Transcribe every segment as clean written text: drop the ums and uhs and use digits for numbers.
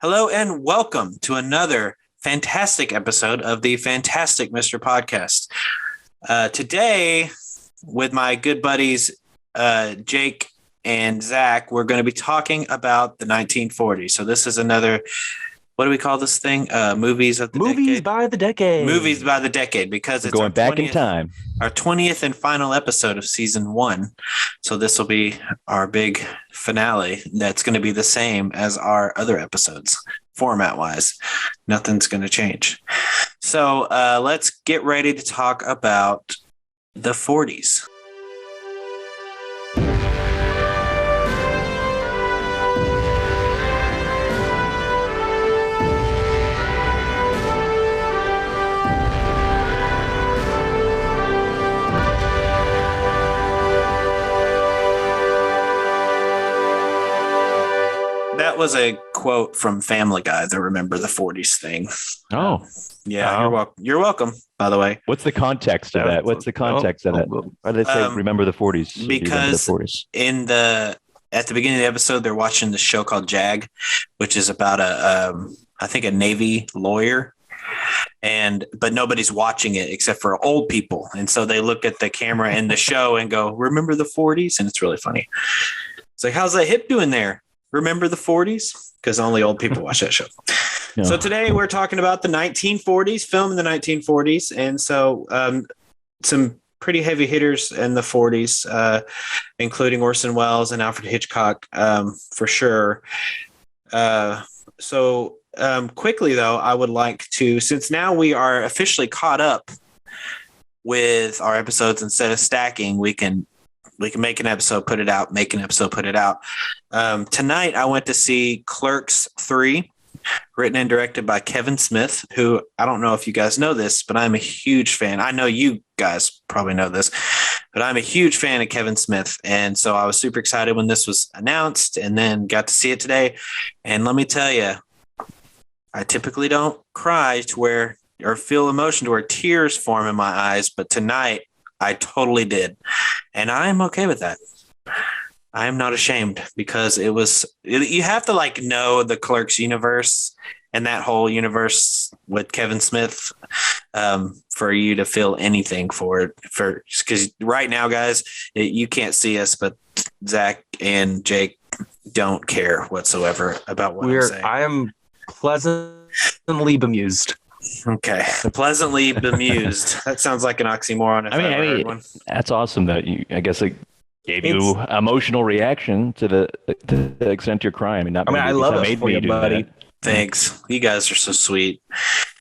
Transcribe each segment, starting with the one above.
Hello and welcome to another fantastic episode of the Fantastic Mr. Podcast. Today, with my good buddies Jake and Zack, we're going to be talking about the 1940s. So this is another, what do we call this thing? Movies of the decade? Movies by the decade. Movies by the decade, because it's going back in time. Our 20th and final episode of season 1. So this will be our big finale. That's going to be the same as our other episodes, format-wise. Nothing's going to change. So let's get ready to talk about the 40s. That was a quote from Family Guy, the Remember the 40s thing. Oh. Yeah, you're welcome, by the way. What's the context of that? What's the context of that? Why did they say remember the 40s? Because the 40s? At the beginning of the episode, they're watching the show called Jag, which is about I think a Navy lawyer. But nobody's watching it except for old people. And so they look at the camera in the show and go, remember the 40s? And it's really funny. It's like, how's that hip doing there? Remember the 40s? Because only old people watch that show. No. So today we're talking about the 1940s, film in the 1940s. And so some pretty heavy hitters in the 40s, including Orson Welles and Alfred Hitchcock, for sure. So quickly, though, I would like to, since now we are officially caught up with our episodes, instead of stacking, we can make an episode, put it out, make an episode, put it out. Tonight, I went to see Clerks 3, written and directed by Kevin Smith, who I don't know if you guys know this, but I'm a huge fan. I know you guys probably know this, but I'm a huge fan of Kevin Smith. And so I was super excited when this was announced and then got to see it today. And let me tell you, I typically don't cry or feel emotion to where tears form in my eyes, but tonight, I totally did. And I'm okay with that. I am not ashamed because you have to know the Clerks universe and that whole universe with Kevin Smith for you to feel anything for it. Because right now, guys, you can't see us, but Zack and Jake don't care whatsoever about what I'm saying. I am pleasantly bemused. Okay. Pleasantly bemused. That sounds like an oxymoron. I heard one. That's awesome that I guess it gave you emotional reaction to the extent you're crying. I love it for you, buddy. Thanks. You guys are so sweet.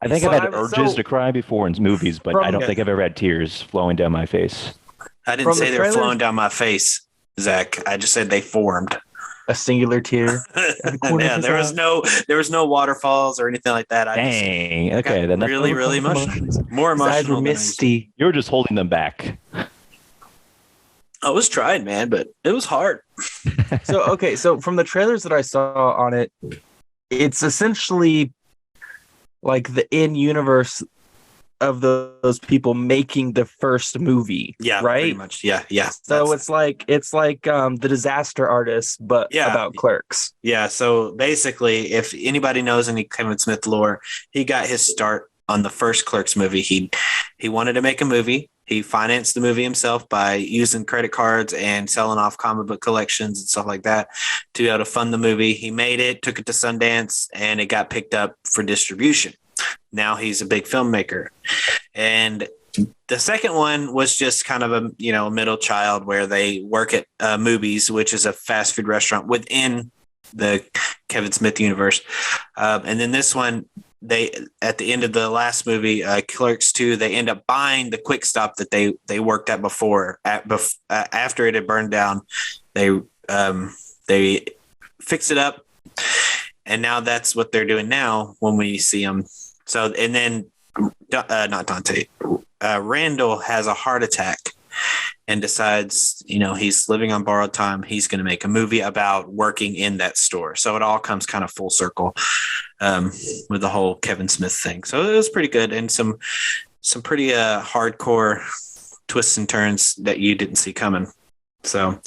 I think I've had urges to cry before in movies, but I don't think I've ever had tears flowing down my face. I didn't say they were flowing down my face, Zach. I just said they formed. A singular tear. Yeah, there was no waterfalls or anything like that. Dang. Okay, then that's really emotional. More emotional. Than misty. You were just holding them back. I was trying, man, but it was hard. So from the trailers that I saw on it, it's essentially like the in-universe of those people making the first movie. Yeah, right. Pretty much. Yeah. So it's like the Disaster Artist, but about Clerks. Yeah. So basically, if anybody knows any Kevin Smith lore, he got his start on the first Clerks movie. He wanted to make a movie. He financed the movie himself by using credit cards and selling off comic book collections and stuff like that to be able to fund the movie. He made it, took it to Sundance, and it got picked up for distribution. Now he's a big filmmaker. And the second one was just kind of a middle child where they work at Movies, which is a fast food restaurant within the Kevin Smith universe. And then this one, they at the end of the last movie, Clerks 2, they end up buying the Quick Stop that they worked at before. After it had burned down, they fixed it up, and now that's what they're doing now when we see them. So, and then not Dante, Randall has a heart attack and decides, he's living on borrowed time. He's going to make a movie about working in that store. So it all comes kind of full circle with the whole Kevin Smith thing. So it was pretty good, and some pretty hardcore twists and turns that you didn't see coming. So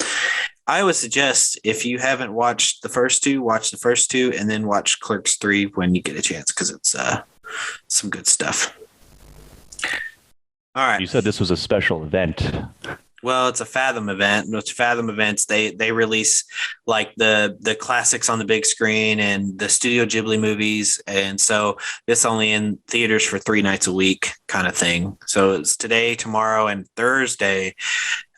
I would suggest if you haven't watched the first two, watch the first two and then watch Clerks 3 when you get a chance because it's some good stuff. All right. You said this was a special event. Well, it's a Fathom event. With Fathom events, they release like the classics on the big screen and the Studio Ghibli movies, and so it's only in theaters for 3 nights a week, kind of thing. So it's today, tomorrow, and Thursday,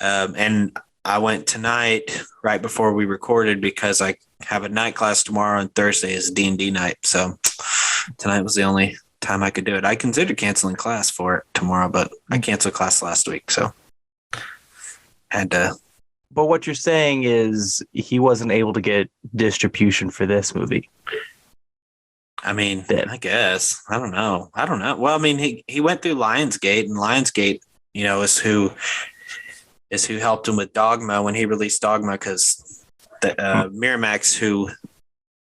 and I went tonight right before we recorded because I have a night class tomorrow, and Thursday is D&D night. So tonight was the only time I could do it. I considered canceling class for it tomorrow, but I canceled class last week, so. But what you're saying is he wasn't able to get distribution for this movie. I mean, I guess. I don't know. Well, I mean, he went through Lionsgate, and Lionsgate, is who helped him with Dogma when he released Dogma, because Miramax, who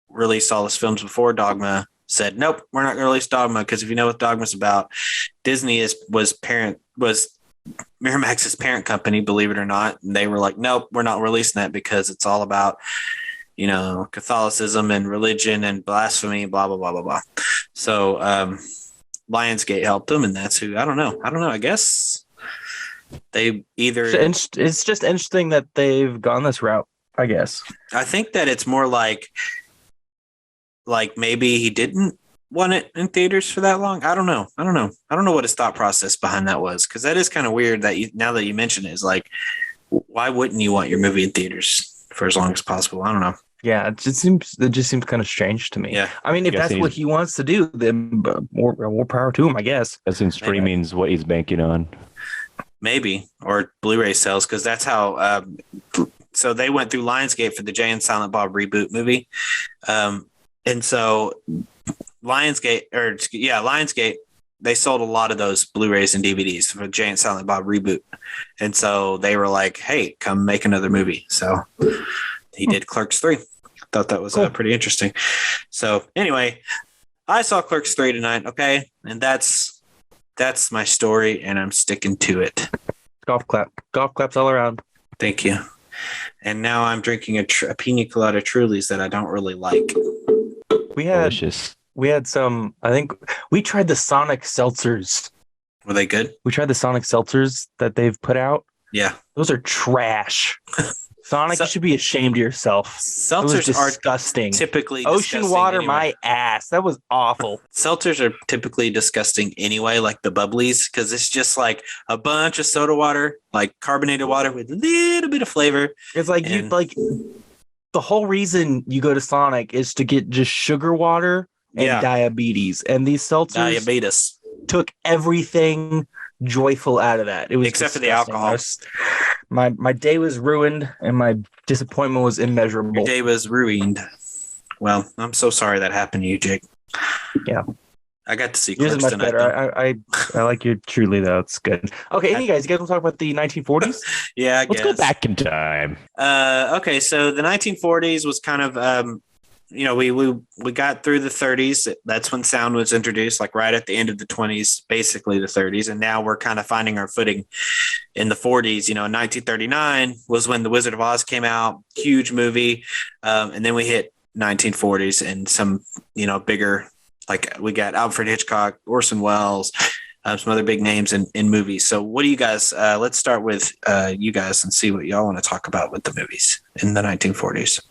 released all his films before Dogma, said, nope, we're not going to release Dogma, because if you know what Dogma's about, Disney was Miramax's parent company, believe it or not. And they were like, nope, we're not releasing that because it's all about, Catholicism and religion and blasphemy, blah, blah, blah, blah, blah. So Lionsgate helped them, and that's who, I don't know. I guess they either... It's just interesting that they've gone this route, I guess. I think that it's more like maybe he didn't want it in theaters for that long. I don't know what his thought process behind that was, because that is kind of weird that now that you mention it, is like, why wouldn't you want your movie in theaters for as long as possible? I don't know. Yeah, it just seems kind of strange to me. Yeah, I mean, if that's what he wants to do, then more power to him, I guess. As in streaming's what he's banking on. Maybe, or Blu-ray sales, because that's how. So they went through Lionsgate for the Jay and Silent Bob reboot movie, and so. Lionsgate, they sold a lot of those Blu-rays and DVDs for Jay and Silent Bob reboot. And so they were like, hey, come make another movie. So he did Clerks 3. Thought that was cool. Pretty interesting. So anyway, I saw Clerks 3 tonight. Okay. And that's my story, and I'm sticking to it. Golf claps all around. Thank you. And now I'm drinking a pina colada Trulies that I don't really like. Delicious. We had some, I think we tried the Sonic seltzers. Were they good? We tried the Sonic seltzers that they've put out. Yeah. Those are trash. Sonic, you should be ashamed of yourself. Seltzers are disgusting. Typically Ocean water, anyway. My ass. That was awful. Seltzers are typically disgusting anyway, like the bubblies, because it's just like a bunch of soda water, like carbonated water with a little bit of flavor. It's like the whole reason you go to Sonic is to get just sugar water and diabetes, and these seltzers took everything joyful out of that. It was except for the alcohol. My day was ruined, and my disappointment was immeasurable. Your day was ruined. Well, I'm so sorry that happened to you, Jake. Yeah, I got to see yours is much tonight, better. I like your truly though. It's good. Okay, you guys want to talk about the 1940s? Yeah, let's go back in time. Okay, so the 1940s was kind of we got through the 30s. That's when sound was introduced, like right at the end of the 20s, basically the 30s. And now we're kind of finding our footing in the 40s. 1939 was when The Wizard of Oz came out, huge movie. And then we hit 1940s and some, bigger, like we got Alfred Hitchcock, Orson Welles, some other big names in movies. So what do you guys, let's start with you guys and see what y'all want to talk about with the movies in the 1940s.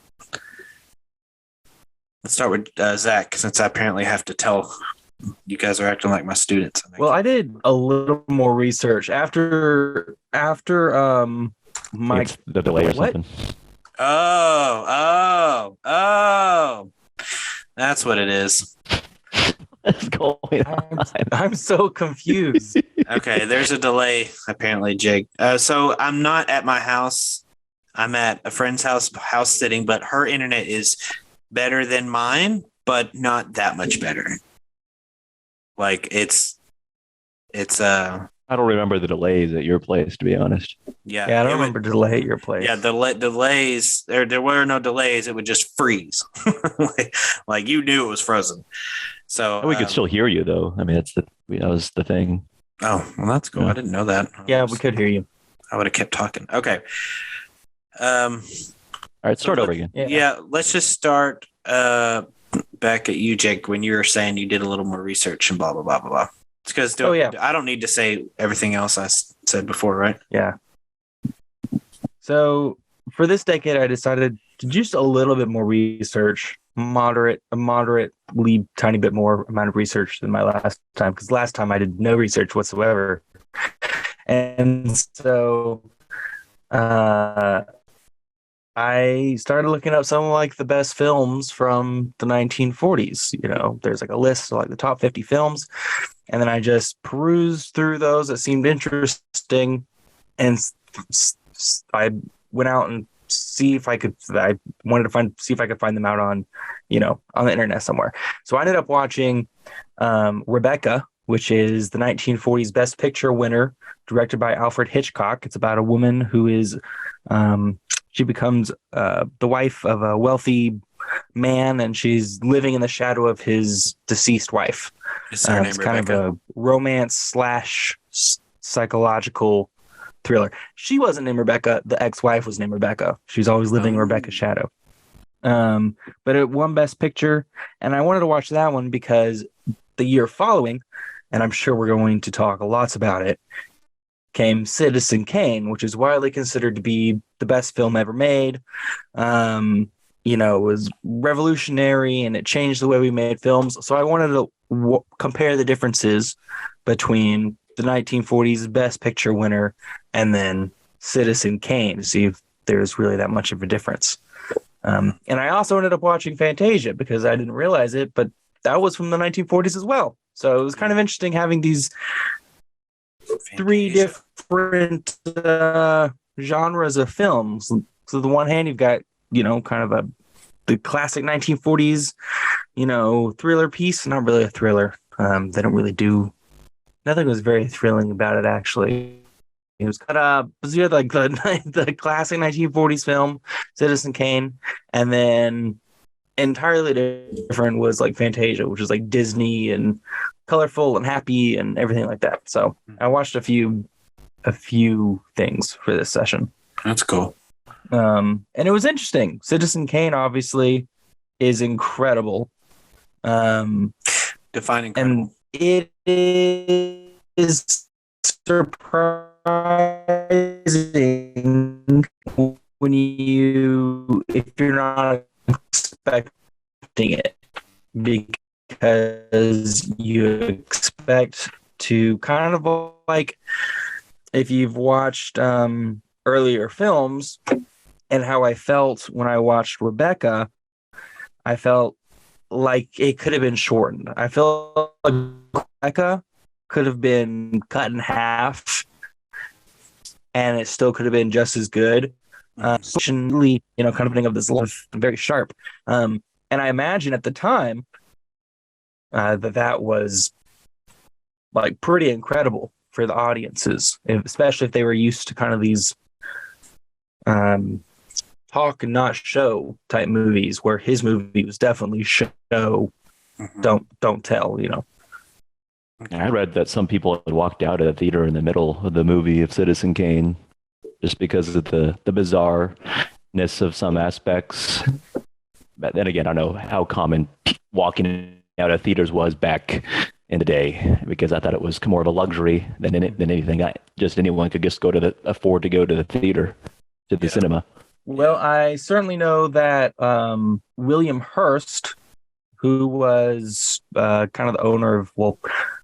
Let's start with Zach, since I apparently have to tell you guys are acting like my students. Well, I did a little more research after my the delay or something. Oh, that's what it is. What's going on? I'm so confused. Okay, there's a delay apparently, Jake. So I'm not at my house. I'm at a friend's house sitting, but her internet is better than mine, but not that much better. Like it's I don't remember the delays at your place, to be honest. Yeah, I don't remember delay at your place. Yeah, delays. There were no delays. It would just freeze. like you knew it was frozen. So we could still hear you, though. I mean, that was the thing. Oh, well, that's cool. Yeah. I didn't know that. Yeah, we could hear you. I would have kept talking. Okay. All right, start over again. Yeah, let's just start back at you, Jake, when you were saying you did a little more research and blah, blah, blah, blah, blah. It's because I don't need to say everything else I said before, right? Yeah. So for this decade, I decided to do just a little bit more research, a moderately tiny bit more amount of research than my last time, because last time I did no research whatsoever. And so I started looking up some of like the best films from the 1940s. You know, there's like a list of like the top 50 films. And then I just perused through those that seemed interesting. And I went out and see if I could find them out on, on the internet somewhere. So I ended up watching Rebecca, which is the 1940s Best Picture winner, directed by Alfred Hitchcock. It's about a woman who is, she becomes the wife of a wealthy man, and she's living in the shadow of his deceased wife. Is her name it's Rebecca? Kind of a romance / psychological thriller. She wasn't named Rebecca. The ex-wife was named Rebecca. She's always living in Rebecca's shadow. But it won Best Picture, and I wanted to watch that one because the year following, and I'm sure we're going to talk lots about it, came Citizen Kane, which is widely considered to be the best film ever made. It was revolutionary and it changed the way we made films. So I wanted to compare the differences between the 1940s Best Picture winner and then Citizen Kane to see if there's really that much of a difference. And I also ended up watching Fantasia because I didn't realize it, but that was from the 1940s as well. So it was kind of interesting having these three different genres of films. So the one hand, you've got, kind of the classic 1940s, thriller piece. Not really a thriller. They don't really do. Nothing was very thrilling about it, actually. It was kind of like the classic 1940s film, Citizen Kane, and then entirely different was like Fantasia, which was like Disney and colorful and happy and everything like that. So I watched a few things for this session. That's cool. And it was interesting. Citizen Kane obviously is incredible. Define incredible. And it is surprising if you're not expecting it, because you expect to kind of like, if you've watched earlier films, and how I felt when I watched Rebecca, I felt like it could have been shortened. I felt like Rebecca could have been cut in half and it still could have been just as good. Kind of putting up this love, very sharp. And I imagine at the time that was like pretty incredible for the audiences, especially if they were used to kind of these talk and not show type movies, where his movie was definitely show, don't tell, I read that some people had walked out of the theater in the middle of the movie of Citizen Kane just because of the bizarreness of some aspects. But then again, I don't know how common walking out of theaters was back in the day, because I thought it was more of a luxury than anything. Anyone could just afford to go to the theater, to the cinema. Well, I certainly know that William Hearst, who was kind of the owner of,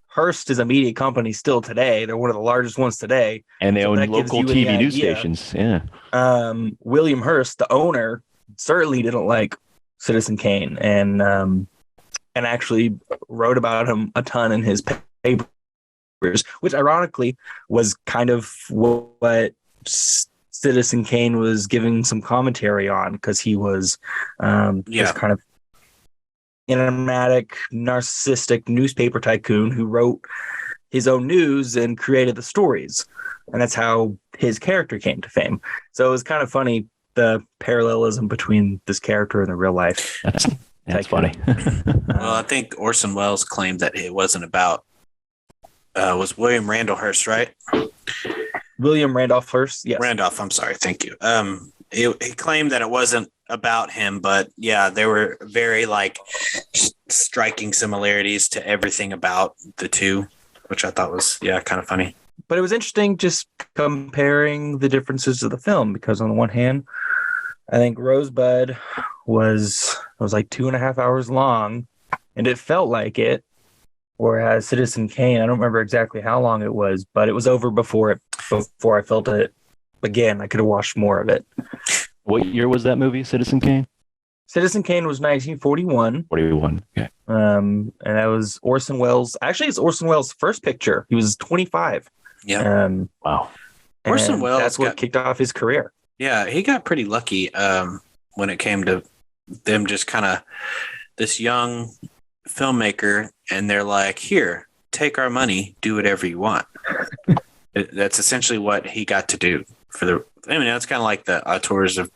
Hearst is a media company still today. They're one of the largest ones today. And they own local TV news stations. Yeah. William Hearst, the owner, certainly didn't like Citizen Kane and actually wrote about him a ton in his papers, which ironically was kind of what Citizen Kane was giving some commentary on, because he was this kind of enigmatic, narcissistic newspaper tycoon who wrote his own news and created the stories. And that's how his character came to fame. So it was kind of funny, the parallelism between this character and the real life. That's funny. Well, I think Orson Welles claimed that it wasn't about, was William Randolph Hearst, right? William Randolph Hearst, yes. Randolph, I'm sorry, thank you. he claimed that it wasn't about him, but yeah, there were very like striking similarities to everything about the two, which I thought was kind of funny. But it was interesting just comparing the differences of the film, because on the one hand, I think Rosebud was like 2.5 hours long, and it felt like it. Whereas Citizen Kane, I don't remember exactly how long it was, but it was over before I felt it again. I could have watched more of it. What year was that movie, Citizen Kane? Citizen Kane was 1941. 41. Okay. And that was Orson Welles. Actually, it's Orson Welles' first picture. He was 25. Yeah. Wow. Orson Welles. That's what kicked off his career. Yeah, he got pretty lucky when it came to them just kind of this young filmmaker, and they're like, here, take our money, do whatever you want. That's essentially what he got to do that's kind of like the auteurs of,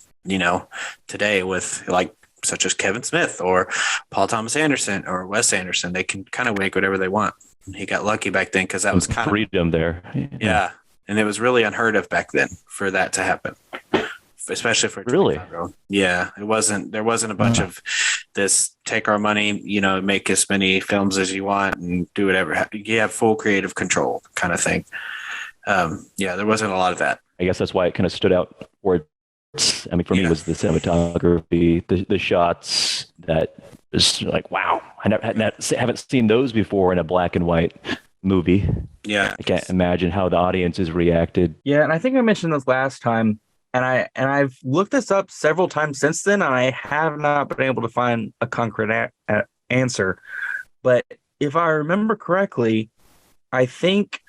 today with like such as Kevin Smith or Paul Thomas Anderson or Wes Anderson. They can kind of make whatever they want. He got lucky back then because that was kind of freedom there. Yeah. And it was really unheard of back then for that to happen, especially for really. Yeah, there wasn't a bunch of this take our money, make as many films as you want and do whatever. You have full creative control kind of thing. There wasn't a lot of that. I guess that's why it kind of stood out. For me, it was the cinematography, the shots that is like, wow, I haven't seen those before in a black and white movie. Yeah, I can't imagine how the audience has reacted. Yeah, and I think I mentioned this last time, and I've looked this up several times since then, and I have not been able to find a concrete answer. But if I remember correctly, I think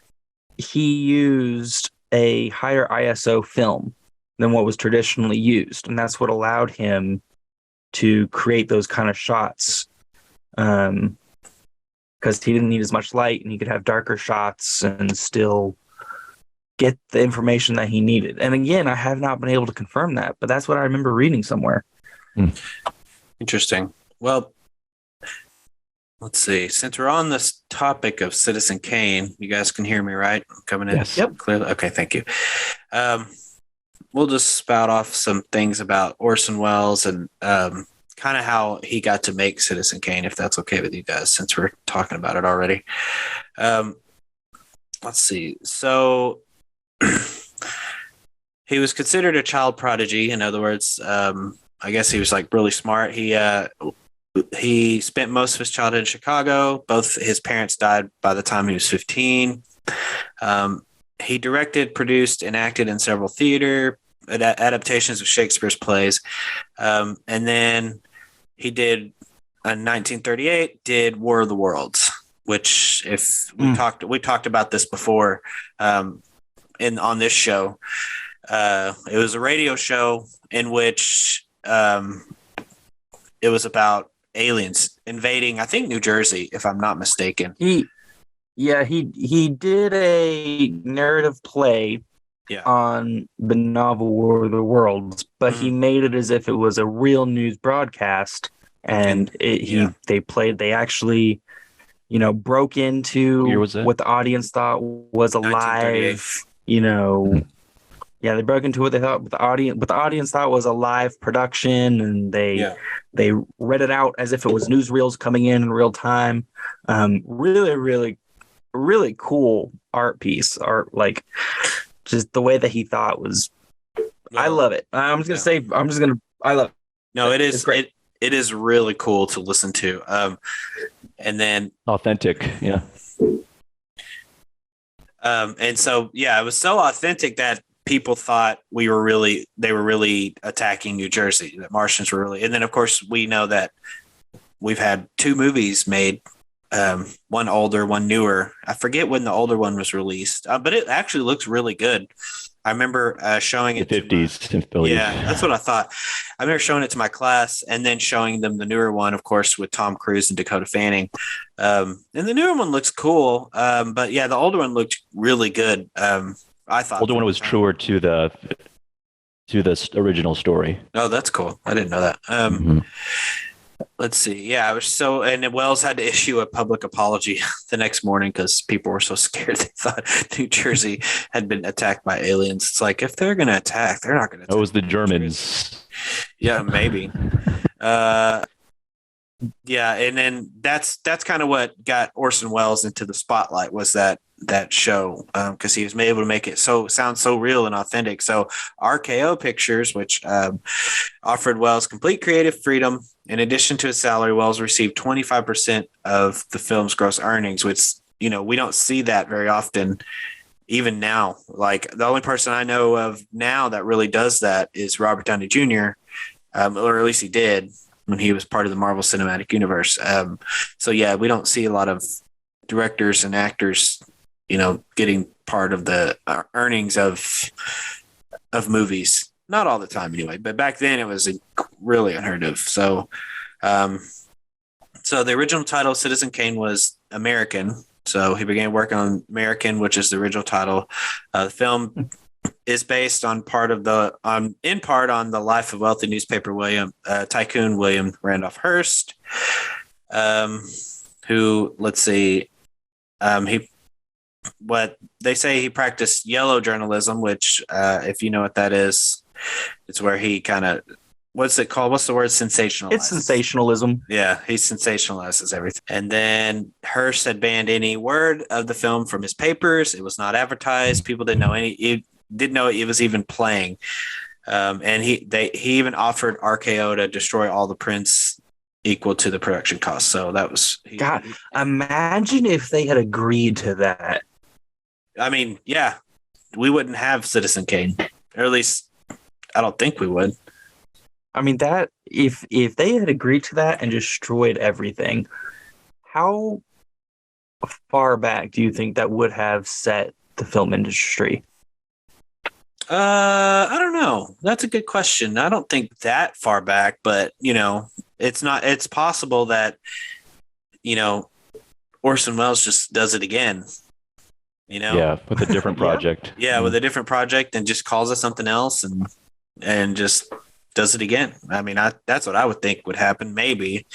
he used a higher ISO film than what was traditionally used, and that's what allowed him to create those kind of shots. Because he didn't need as much light, and he could have darker shots and still get the information that he needed. And again, I have not been able to confirm that, but that's what I remember reading somewhere. Interesting. Well, let's see. Since we're on this topic of Citizen Kane, you guys can hear me, right? Coming in? Yes. Yep. Clearly. Okay, thank you. We'll just spout off some things about Orson Welles and kind of how he got to make Citizen Kane, if that's okay with you guys, since we're talking about it already. Let's see. So he was considered a child prodigy. In other words, I guess he was like really smart. He spent most of his childhood in Chicago. Both his parents died by the time he was 15. He directed, produced, and acted in several theater adaptations of Shakespeare's plays. And then he did, in 1938, did War of the Worlds, which if we talked about this before on this show. It was a radio show in which it was about aliens invading, I think, New Jersey, if I'm not mistaken. He did a narrative play on the novel War of the Worlds, but he made it as if it was a real news broadcast, and they actually, broke into what the audience thought was a live, they broke into what the audience thought was a live production, and they read it out as if it was newsreels coming in real time. Really, really, really cool art piece. Like just the way that he thought was. I love it. I love it. No, it is. It's great. It is really cool to listen to. And then authentic, yeah. And so it was so authentic that people thought they were really attacking New Jersey, that Martians were really. And then of course we know that we've had two movies made, one older, one newer. I forget when the older one was released, but it actually looks really good. I remember showing it the 50s. Yeah, that's what I thought. I remember showing it to my class and then showing them the newer one, of course, with Tom Cruise and Dakota Fanning. And the newer one looks cool, but the older one looked really good. I thought the older one was truer to the original story. Oh, that's cool. I didn't know that. let's see. Yeah, it was so, and then Wells had to issue a public apology the next morning because people were so scared they thought New Jersey had been attacked by aliens. It's like, if they're going to attack, they're not going to attack. It was the Germans. Yeah, maybe. Yeah, and then that's kind of what got Orson Welles into the spotlight, was that show, because he was able to make it sound so real and authentic. So RKO Pictures, which offered Welles complete creative freedom. In addition to his salary, Welles received 25% of the film's gross earnings, which, we don't see that very often. Even now, like the only person I know of now that really does that is Robert Downey Jr., or at least he did when he was part of the Marvel Cinematic Universe. So yeah, we don't see a lot of directors and actors, getting part of the earnings of movies. Not all the time anyway, but back then it was really unheard of. So, so the original title, Citizen Kane, was American. So he began working on American, which is the original title. The film is based in part on the life of wealthy newspaper tycoon William Randolph Hearst, who, let's see, he practiced yellow journalism, which, if you know what that is, it's where he kind of, what's it called? What's the word? Sensationalized. It's sensationalism. Yeah, he sensationalizes everything. And then Hearst had banned any word of the film from his papers. It was not advertised. People didn't know it was even playing. And he even offered RKO to destroy all the prints equal to the production cost. So that was God. Imagine if they had agreed to that. I mean, yeah, we wouldn't have Citizen Kane, or at least I don't think we would. I mean, that if they had agreed to that and destroyed everything, how far back do you think that would have set the film industry? I don't know. That's a good question. I don't think that far back, but it's possible that, Orson Welles just does it again. Yeah, with a different project. Yeah, with a different project, and just calls it something else and just does it again. I mean, that's what I would think would happen. Maybe.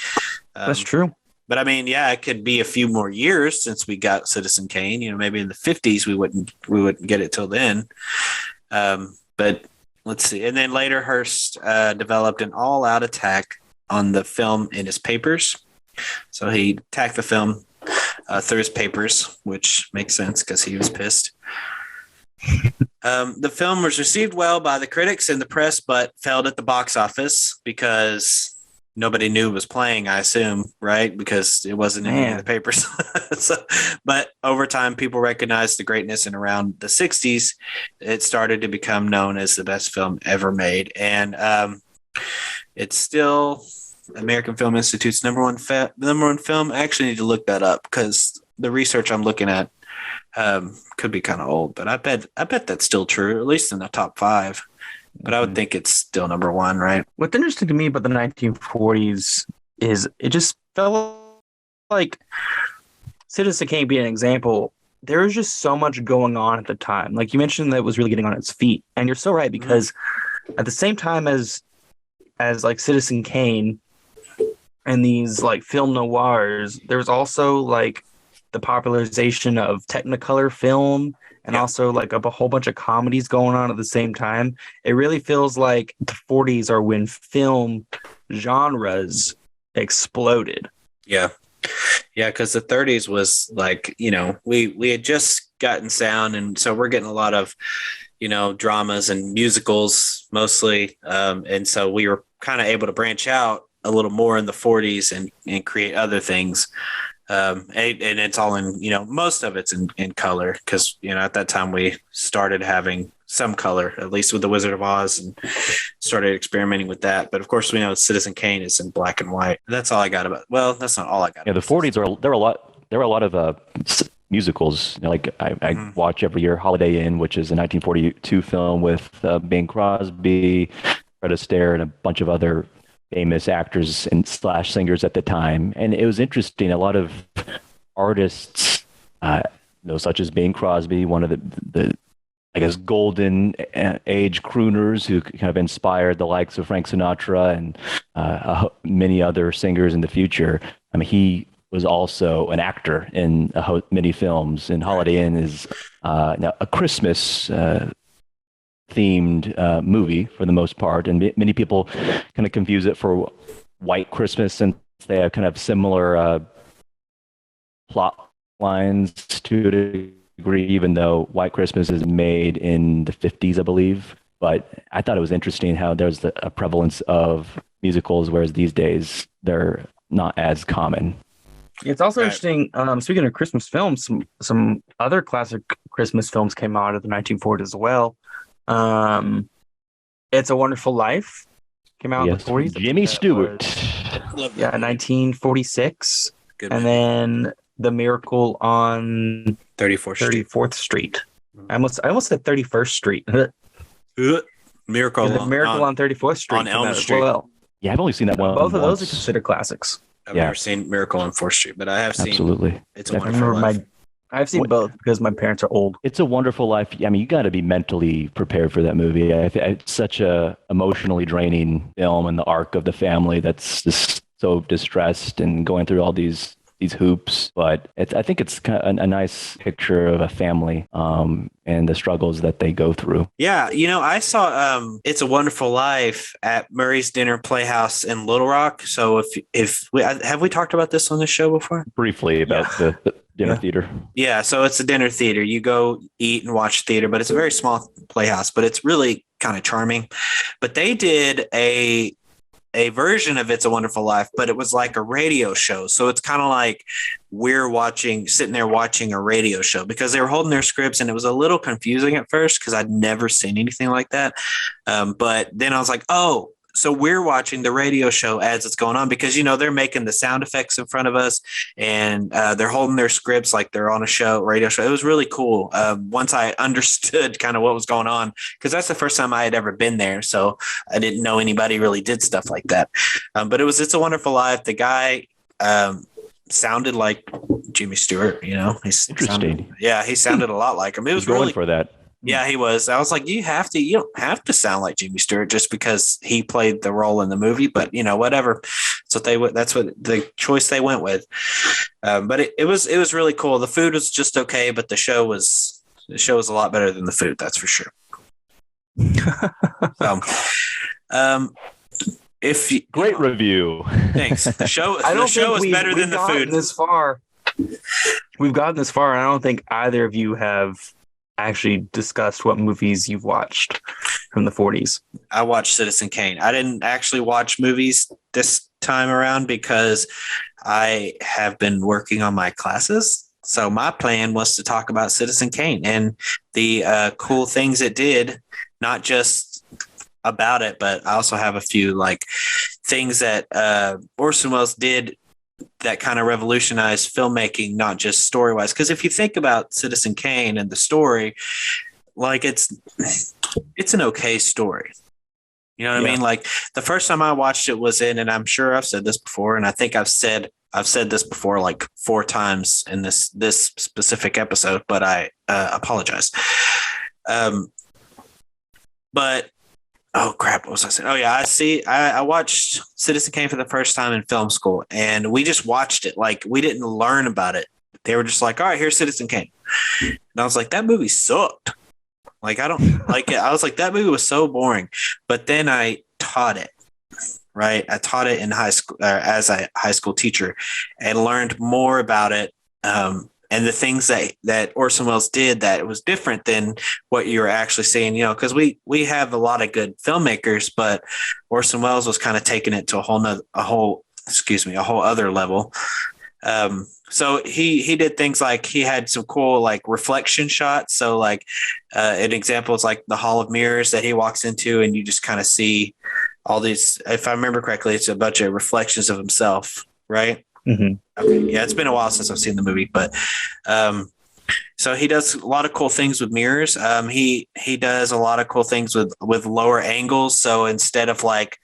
That's true. But I mean, yeah, it could be a few more years since we got Citizen Kane. Maybe in the 50s we wouldn't get it till then. But let's see. And then later Hearst developed an all-out attack on the film in his papers. So he attacked the film through his papers, which makes sense because he was pissed. The film was received well by the critics and the press, but failed at the box office because nobody knew it was playing, I assume, right? Because it wasn't in any of the papers. But over time, people recognized the greatness, and around the 60s, it started to become known as the best film ever made. And it's still American Film Institute's number one film. I actually need to look that up because the research I'm looking at could be kind of old, but I bet that's still true, at least in the top 5. But I would think it's still number 1, right? What's interesting to me about the 1940s is it just felt like Citizen Kane being an example. There was just so much going on at the time. Like you mentioned, that it was really getting on its feet, and you're so right, because at the same time as like Citizen Kane and these like film noirs, there was also like the popularization of Technicolor film, and also like a whole bunch of comedies going on at the same time. It really feels like the 40s are when film genres exploded. Yeah. Yeah, because the 30s was like, we had just gotten sound, and so we're getting a lot of, dramas and musicals mostly. And so we were kind of able to branch out a little more in the 40s and create other things. And it's all in, most of it's in color because, at that time we started having some color, at least with The Wizard of Oz, and started experimenting with that. But of course, we know Citizen Kane is in black and white. That's all I got about. Well, that's not all I got. Yeah, the 40s there were a lot of musicals. Like I watch every year Holiday Inn, which is a 1942 film with Bing Crosby, Fred Astaire, and a bunch of other famous actors and / singers at the time. And it was interesting. A lot of artists, such as Bing Crosby, one of the I guess, golden age crooners who kind of inspired the likes of Frank Sinatra and many other singers in the future. I mean, he was also an actor in many films, and Holiday Inn is now a Christmas themed movie for the most part, and many people kind of confuse it for White Christmas, since they have kind of similar plot lines to a degree, even though White Christmas is made in the 50s, I believe. But I thought it was interesting how there's a prevalence of musicals, whereas these days they're not as common. It's also interesting. Speaking of Christmas films, some other classic Christmas films came out of the 1940s as well. It's a Wonderful Life came out in the 40s. Jimmy Stewart. 1946. Good and movie. then The Miracle on 34th Street. I almost said 31st Street. Miracle The Miracle on 34th Street on Elm Street. Well. Yeah, I've only seen that one. Both of those once. are considered classics. I've never seen Miracle on 4th Street, but I have seen Absolutely. It's a Wonderful Life. I've seen both because my parents are old. It's a Wonderful Life. I mean, you got to be mentally prepared for that movie. It's such a emotionally draining film, and the arc of the family that's just so distressed and going through all these hoops. But I think it's kind of a nice picture of a family and the struggles that they go through. Yeah, I saw It's a Wonderful Life at Murray's Dinner Playhouse in Little Rock. So if have we talked about this on the show before? Briefly about the dinner theater. Yeah, so it's a dinner theater. You go eat and watch theater, but it's a very small playhouse, but it's really kind of charming. But they did a version of It's a Wonderful Life, but it was like a radio show. So it's kind of like we're sitting there watching a radio show, because they were holding their scripts, and it was a little confusing at first because I'd never seen anything like that. But then I was like, oh, so we're watching the radio show as it's going on, because, they're making the sound effects in front of us, and they're holding their scripts like they're on a radio show. It was really cool. Once I understood kind of what was going on, because that's the first time I had ever been there. So I didn't know anybody really did stuff like that. But It's a Wonderful Life. The guy sounded like Jimmy Stewart, He's Interesting. He sounded a lot like him. It was going really for that. Yeah, he was. I was like, you don't have to sound like Jimmy Stewart just because he played the role in the movie, but whatever. So that's what the choice they went with. But it was really cool. The food was just okay, but the show was a lot better than the food. That's for sure. Great review. Thanks. The show was better than the food. We've gotten this far, and I don't think either of you have actually discussed what movies you've watched from the 40s. I watched Citizen Kane. I didn't actually watch movies this time around because I have been working on my classes. So my plan was to talk about Citizen Kane and the cool things it did, not just about it, but I also have a few things that Orson Welles did that kind of revolutionized filmmaking, not just story-wise. Because if you think about Citizen Kane and the story, it's an okay story. You know what I mean? Like the first time I watched it was and I'm sure I've said this before, and I think I've said this before like 4 times in this specific episode, but I apologize. But oh crap, what was I saying? Oh yeah, I watched Citizen Kane for the first time in film school, and we just watched it. Like we didn't learn about it. They were just like, all right, here's Citizen Kane. And I was like, that movie sucked. Like, I don't like it. I was like, that movie was so boring. But then I taught it, right? I taught it in high school as a high school teacher, and learned more about it. And the things that Orson Welles did that was different than what you were actually seeing, because we have a lot of good filmmakers, but Orson Welles was kind of taking it to a whole other level. So he did things like he had some cool like reflection shots. So like an example is like the Hall of Mirrors that he walks into, and you just kind of see all these. If I remember correctly, it's a bunch of reflections of himself, right? Mm-hmm. Okay. Yeah, it's been a while since I've seen the movie, but so he does a lot of cool things with mirrors. He does a lot of cool things with lower angles. So instead of like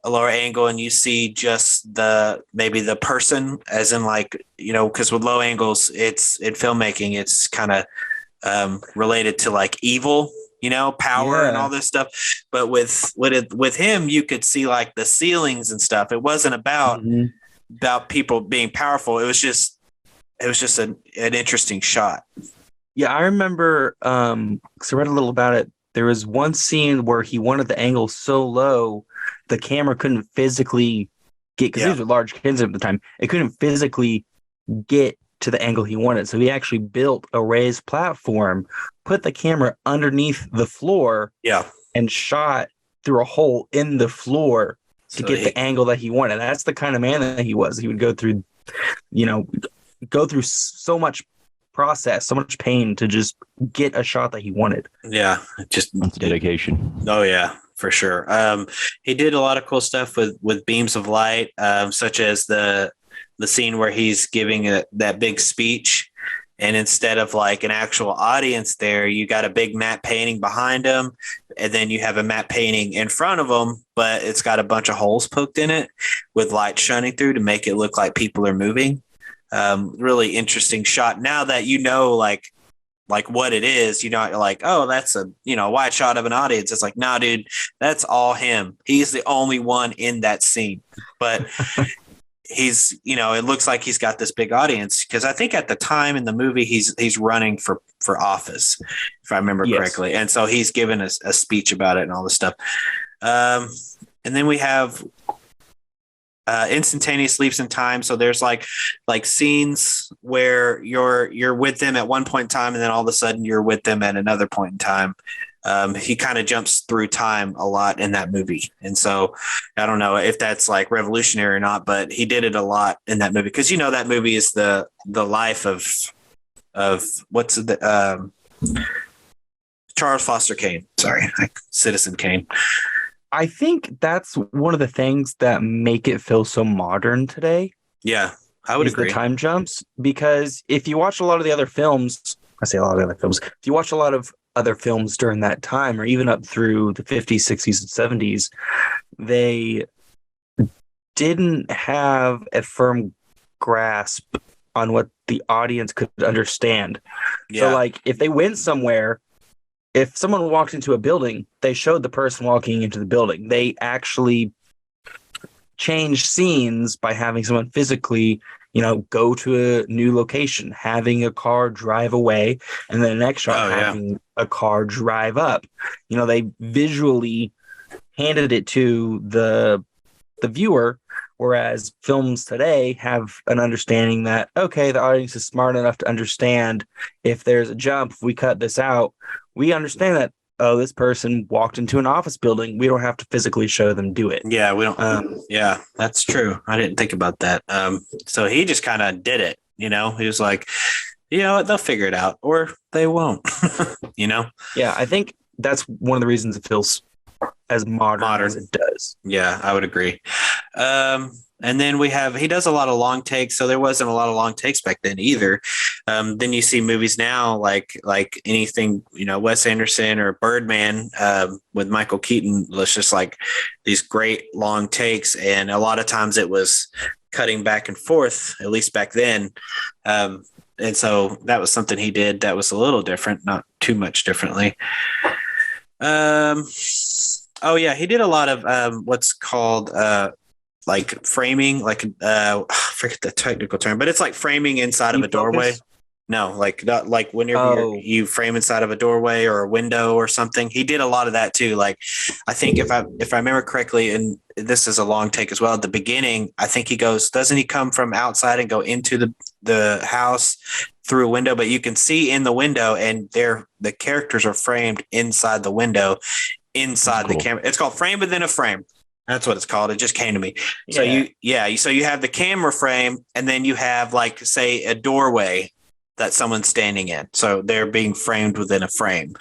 a lower angle and you see just maybe the person, as in like, because with low angles, it's in filmmaking, it's kind of related to like evil, power and all this stuff. But with him, you could see like the ceilings and stuff. It wasn't about people being powerful. It was just an interesting shot. Yeah, I remember, because I read a little about it. There was one scene where he wanted the angle so low, the camera couldn't physically get, because these were large kids at the time, it couldn't physically get to the angle he wanted. So he actually built a raised platform, put the camera underneath the floor, and shot through a hole in the floor to get the angle that he wanted. That's the kind of man that he was. He would go through, so much process, so much pain to just get a shot that he wanted. Yeah, That's dedication. Oh yeah, for sure. He did a lot of cool stuff with beams of light, such as the scene where he's giving that big speech, and instead of like an actual audience there, you got a big matte painting behind him, and then you have a matte painting in front of him, but it's got a bunch of holes poked in it with light shining through to make it look like people are moving. Really interesting shot. Now that like what it is, you're like, oh, that's a wide shot of an audience. It's like, nah, dude, that's all him. He's the only one in that scene, but he's it looks like he's got this big audience, because I think at the time in the movie he's running for office, if I remember correctly, and so he's given a speech about it and all this stuff. And then we have instantaneous leaps in time. So there's like scenes where you're with them at one point in time, and then all of a sudden you're with them at another point in time. He kind of jumps through time a lot in that movie. And so I don't know if that's like revolutionary or not, but he did it a lot in that movie, because that movie is the life of what's the Charles Foster Kane. Sorry, Citizen Kane. I think that's one of the things that make it feel so modern today. Yeah, I would agree. The time jumps, because if you watch a lot of the other films, I say a lot of other films, if you watch a lot of other films during that time, or even up through the 50s, 60s, and 70s, they didn't have a firm grasp on what the audience could understand. Yeah. So like if they went somewhere, if someone walked into a building, they showed the person walking into the building. They actually changed scenes by having someone physically, go to a new location, having a car drive away, and then the next shot having a car drive up. They visually handed it to the viewer, whereas films today have an understanding that, okay, the audience is smart enough to understand if there's a jump, if we cut this out, we understand that, oh, this person walked into an office building. We don't have to physically show them do it. Yeah, we don't. Yeah, that's true. I didn't think about that. So he just kind of did it. He was like, they'll figure it out, or they won't. Yeah, I think that's one of the reasons it feels as modern as it does. Yeah, I would agree. And then he does a lot of long takes. So there wasn't a lot of long takes back then either. Then you see movies now, like anything, Wes Anderson or Birdman, with Michael Keaton. It's just like these great long takes. And a lot of times it was cutting back and forth, at least back then. And so that was something he did that was a little different, not too much differently. Oh yeah, he did a lot of what's called like framing, like I forget the technical term, but it's like framing inside of a doorway. No, like whenever you frame inside of a doorway or a window or something. He did a lot of that too. Like I think if I remember correctly, and this is a long take as well, at the beginning, I think doesn't he come from outside and go into the house through a window, but you can see in the window, and the characters are framed inside the window, inside the camera. It's called Frame Within a Frame. That's what it's called. It just came to me. So you have the camera frame, and then you have like, say, a doorway that someone's standing in. So they're being framed within a frame.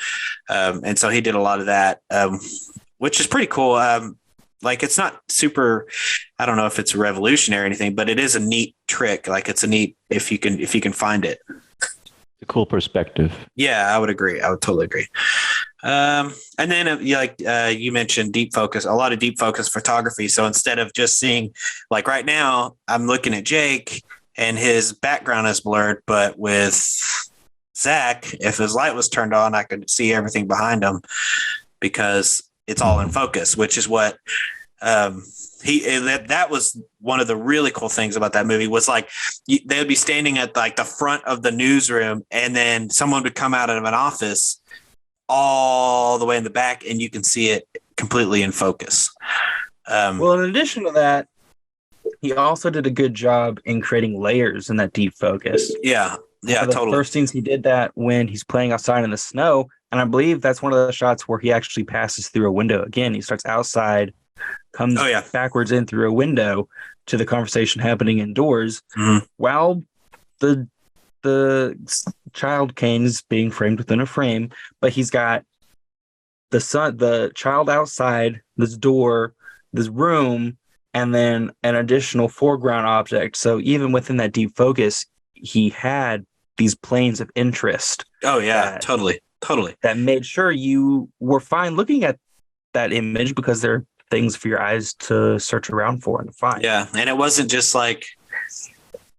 And so he did a lot of that, which is pretty cool. Like it's not super, I don't know if it's revolutionary or anything, but it is a neat trick. Like it's a neat, if you can find it. A cool perspective. Yeah, I would agree. I would totally agree. And then you mentioned deep focus, a lot of deep focus photography. So instead of just seeing, like right now, I'm looking at Jake and his background is blurred, but with Zack, if his light was turned on, I could see everything behind him because it's all in focus, which is what that was one of the really cool things about that movie was like they would be standing at like the front of the newsroom, and then someone would come out of an office all the way in the back, and you can see it completely in focus. Well, in addition to that, he also did a good job in creating layers in that deep focus. Yeah, totally. First scenes he did that when he's playing outside in the snow, and I believe that's one of the shots where he actually passes through a window. Again, he starts outside, comes backwards in through a window to the conversation happening indoors, while the child Kane is being framed within a frame, but he's got the child outside this door, this room, and then an additional foreground object. So even within that deep focus, he had these planes of interest. Oh yeah, totally. That made sure you were fine looking at that image because there are things for your eyes to search around for and find. Yeah, and it wasn't just like,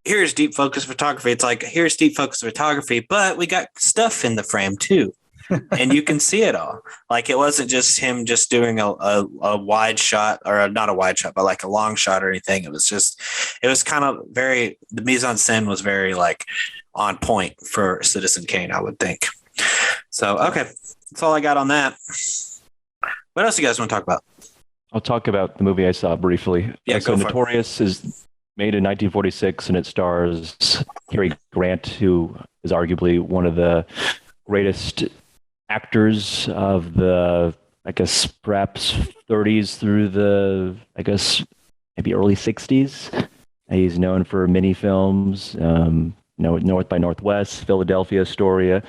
here's deep focus photography. It's like, here's deep focus photography, but we got stuff in the frame too. And you can see it all. Like it wasn't just him just doing a wide shot, or not a wide shot, but like a long shot or anything. It was kind of the mise en scène was very like on point for Citizen Kane, I would think. So, okay. That's all I got on that. What else do you guys want to talk about? I'll talk about the movie I saw briefly. Yeah, so Notorious is made in 1946, and it stars Cary Grant, who is arguably one of the greatest actors of the, I guess, perhaps 30s through the, I guess, maybe early 60s. He's known for mini films, North by Northwest, Philadelphia Story,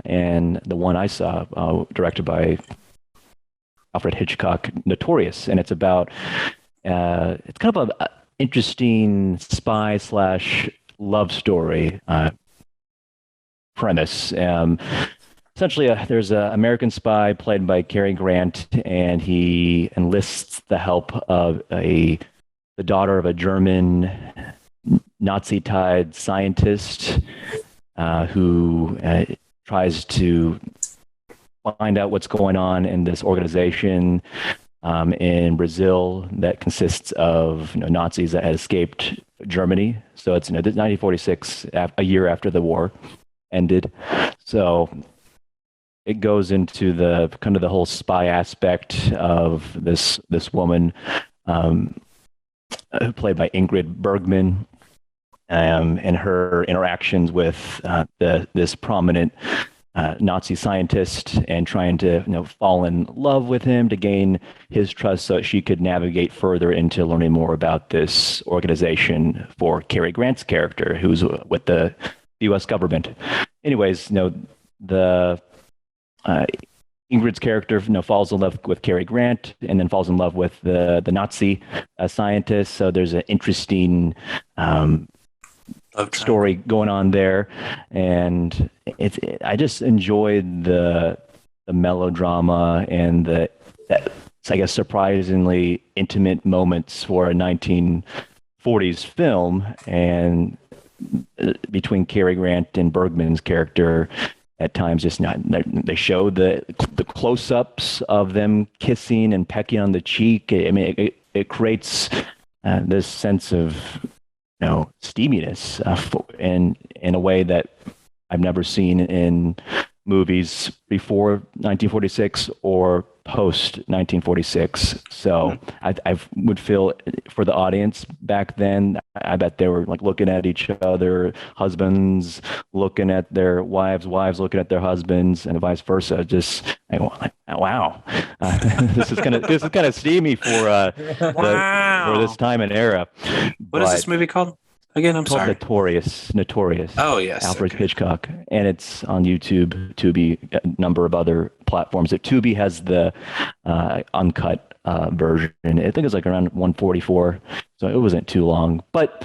and the one I saw, directed by Alfred Hitchcock, Notorious. And it's about, it's kind of an interesting spy / love story premise. Essentially, there's an American spy played by Cary Grant, and he enlists the help of the daughter of a German Nazi-tied scientist who tries to find out what's going on in this organization in Brazil that consists of Nazis that had escaped Germany. So it's 1946, a year after the war ended. So it goes into the kind of the whole spy aspect of this woman, played by Ingrid Bergman, and her interactions with this prominent Nazi scientist, and trying to fall in love with him to gain his trust so that she could navigate further into learning more about this organization for Cary Grant's character, who's with the U.S. government. Anyways, the Ingrid's character falls in love with Cary Grant, and then falls in love with the Nazi scientist. So there's an interesting story going on there, and I just enjoyed the melodrama and the I guess surprisingly intimate moments for a 1940s film, and between Cary Grant and Bergman's character. At times, they show the close-ups of them kissing and pecking on the cheek. I mean, it creates this sense of steaminess in a way that I've never seen in movies before 1946 or post 1946. So I would feel for the audience back then, I bet they were like looking at each other, husbands looking at their wives looking at their husbands, and vice versa. Just wow, this is kind of steamy for this time and era. What is this movie called? Again, I'm sorry. Notorious. Oh, yes. Alfred Hitchcock. And it's on YouTube, Tubi, a number of other platforms. Tubi has the uncut version. I think it's like around 144, so it wasn't too long. But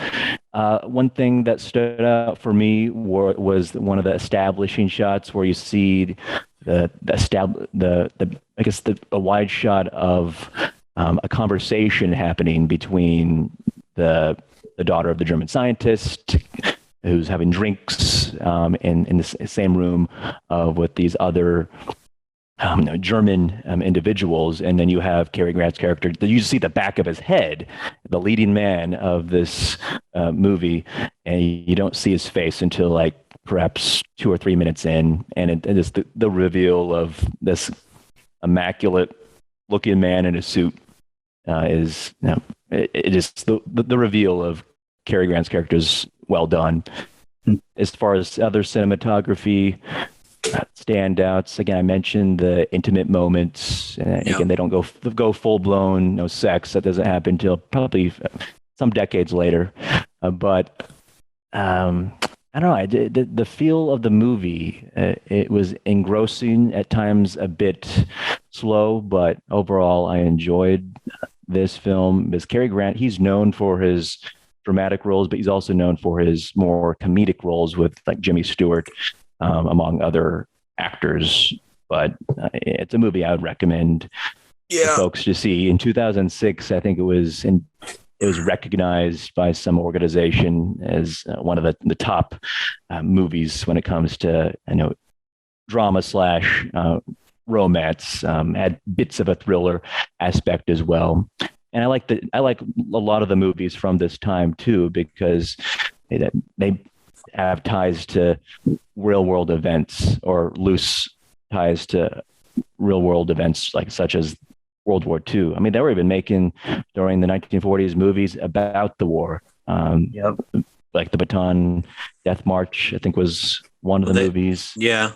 one thing that stood out for me was one of the establishing shots where you see a wide shot of a conversation happening between the daughter of the German scientist, who's having drinks in the same room with these other German individuals, and then you have Cary Grant's character. You see the back of his head, the leading man of this movie, and you don't see his face until like perhaps 2 or 3 minutes in, and it is the reveal of this immaculate-looking man in a suit is it is the reveal of Cary Grant's character is well done. As far as other cinematography standouts, again, I mentioned the intimate moments. Again, they don't go full blown, no sex. That doesn't happen until probably some decades later. But I don't know. The feel of the movie, it was engrossing at times, a bit slow, but overall, I enjoyed this film. Because Cary Grant, he's known for his dramatic roles, but he's also known for his more comedic roles with like Jimmy Stewart, among other actors. But it's a movie I would recommend folks to see. In 2006, I think it was recognized by some organization as one of the top movies when it comes to drama / romance. Had bits of a thriller aspect as well. And I like a lot of the movies from this time too, because they have ties to real world events, or loose ties to real world events, like such as World War II. I mean, they were even making during the 1940s movies about the war. Like the Bataan Death March, I think, was one of the movies. Yeah,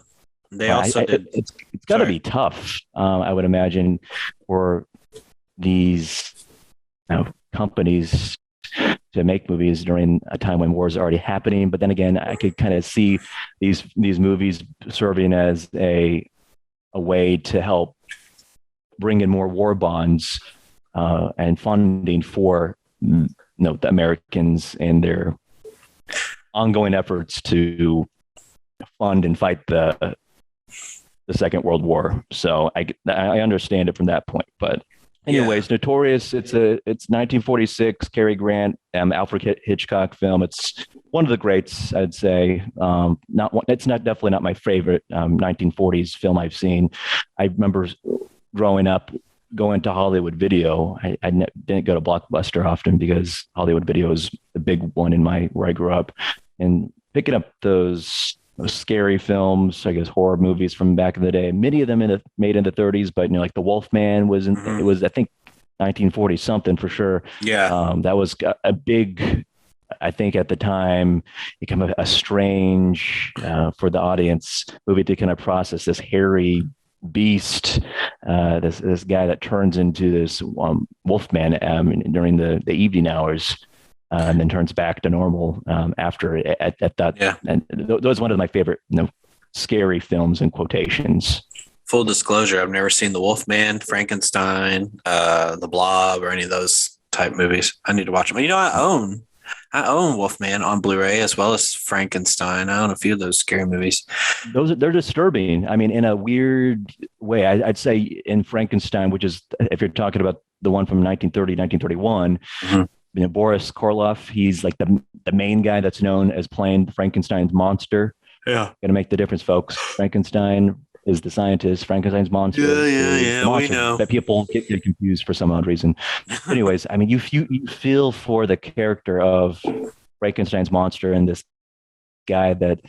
they also did. It's got to be tough, I would imagine, for these companies to make movies during a time when war is already happening. But then again, I could kind of see these movies serving as a way to help bring in more war bonds and funding for the Americans and their ongoing efforts to fund and fight the Second World War. So I understand it from that point. But anyways, Notorious, it's 1946, Cary Grant, Alfred Hitchcock film. It's one of the greats, I'd say. It's definitely not my favorite 1940s film I've seen. I remember growing up going to Hollywood Video. I didn't go to Blockbuster often because Hollywood Video is the big one where I grew up, and picking up those scary films, I guess horror movies from back in the day. Many of them made in the 30s, but like The Wolfman was it was, I think, 1940 something for sure. Yeah, that was a big, I think at the time, become a strange for the audience movie to kind of process this hairy beast, this guy that turns into this Wolfman during the evening hours. And then turns back to normal after at that. Yeah. And that was one of my favorite, scary films in quotations. Full disclosure, I've never seen The Wolfman, Frankenstein, The Blob, or any of those type movies. I need to watch them. I own Wolfman on Blu-ray as well as Frankenstein. I own a few of those scary movies. They're disturbing. I mean, in a weird way. I'd say in Frankenstein, which is, if you're talking about the one from 1930, 1931, Boris Karloff, he's like the main guy that's known as playing Frankenstein's monster. Yeah. Gonna make the difference, folks. Frankenstein is the scientist. Frankenstein's monster is the monster. We know. That people get confused for some odd reason. Anyways, I mean, you feel for the character of Frankenstein's monster and this guy that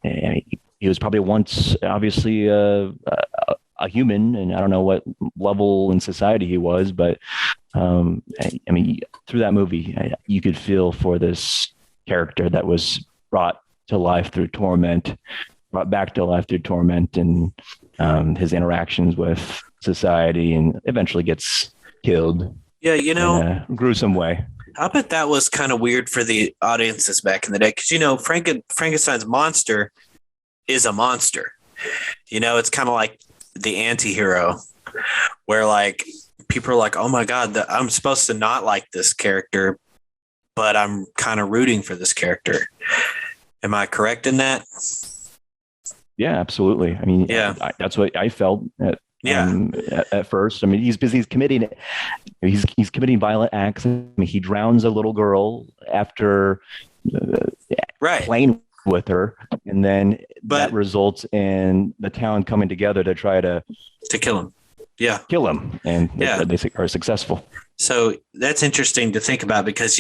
he was probably once obviously a human, and I don't know what level in society he was, but I mean, through that movie, you could feel for this character that was brought back to life through torment, and his interactions with society, and eventually gets killed. Yeah, in a gruesome way. I bet that was kind of weird for the audiences back in the day, because Frankenstein's monster is a monster. It's kind of like the anti-hero, where like people are like, oh my God, I'm supposed to not like this character, but I'm kind of rooting for this character. Am I correct in that? Yeah, absolutely. I mean, that's what I felt at first. I mean, he's committing violent acts. I mean, he drowns a little girl after Right. playing with her, and then But- that results in the town coming together to try to kill him. Yeah. kill him, and Yeah. they are successful. So that's interesting to think about because,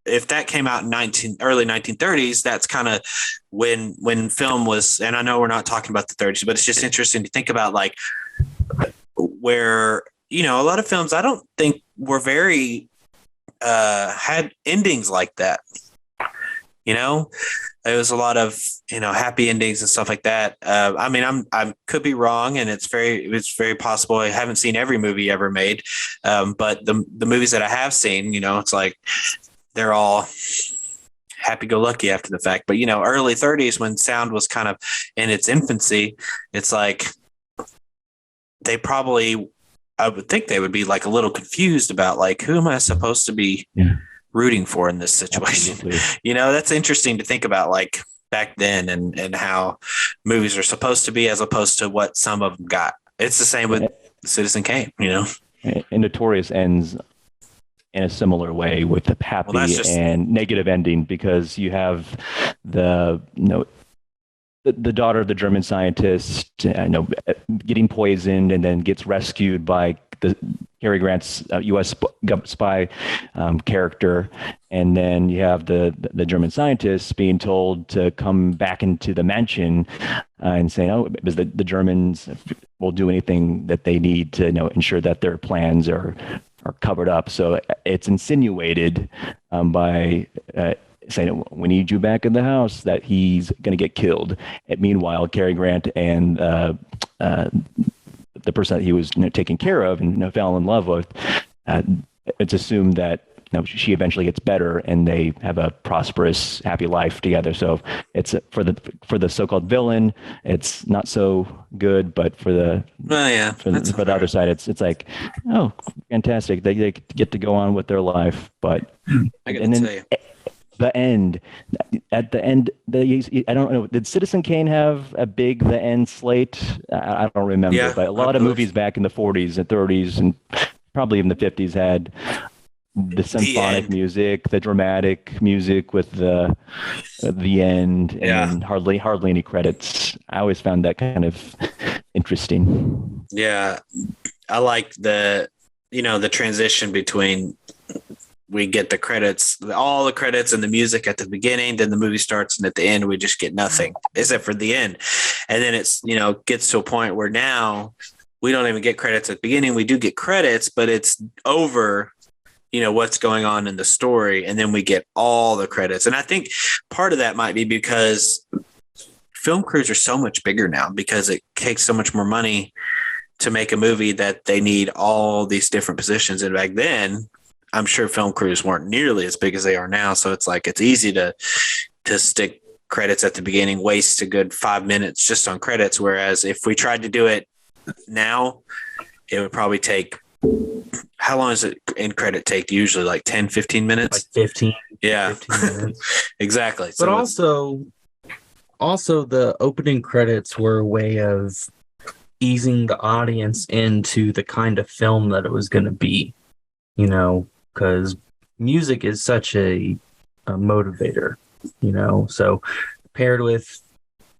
if that came out in early 1930s, that's kind of when film was, and I know we're not talking about the 30s, but it's just interesting to think about like where, a lot of films I don't think were very had endings like that. There was a lot of happy endings and stuff like that. I mean, I could be wrong, and it's very possible. I haven't seen every movie ever made, but the movies that I have seen, it's like they're all happy-go-lucky after the fact. But early 30s when sound was kind of in its infancy, it's like they probably, I would think they would be like a little confused about like who am I supposed to be rooting for in this situation. That's interesting to think about like back then and how movies are supposed to be as opposed to what some of them got. It's the same with Citizen Kane, And Notorious ends in a similar way with the happy and negative ending, because you have the daughter of the German scientist getting poisoned and then gets rescued by the Cary Grant's U.S. spy character, and then you have the German scientists being told to come back into the mansion and saying, "Oh, because the Germans will do anything that they need to ensure that their plans are covered up." So it's insinuated by saying, "We need you back in the house," that he's going to get killed. And meanwhile, Cary Grant and the person that he was taking care of and fell in love with, it's assumed that she eventually gets better and they have a prosperous, happy life together. So it's for the so-called villain, it's not so good, but for the for the other side, it's like, oh, fantastic, they get to go on with their life. But I gotta tell you. At the end, I don't know. Did Citizen Kane have a big the end slate? I don't remember, but a lot of movies back in the 40s and 30s and probably even the 50s had the symphonic music, the dramatic music with the end, and then hardly any credits. I always found that kind of interesting. Yeah, I like the transition between. We get the credits, all the credits and the music at the beginning, then the movie starts, and at the end we just get nothing except for the end. And then it's, gets to a point where now we don't even get credits at the beginning. We do get credits, but it's over, what's going on in the story. And then we get all the credits. And I think part of that might be because film crews are so much bigger now because it takes so much more money to make a movie that they need all these different positions. And back then, I'm sure film crews weren't nearly as big as they are now. So it's like, it's easy to stick credits at the beginning, waste a good 5 minutes just on credits. Whereas if we tried to do it now, it would probably take, how long does it in credit take? Usually like 10, 15 minutes. Like 15. Yeah, 15 minutes. exactly. But also the opening credits were a way of easing the audience into the kind of film that it was going to be, because music is such a motivator, so paired with,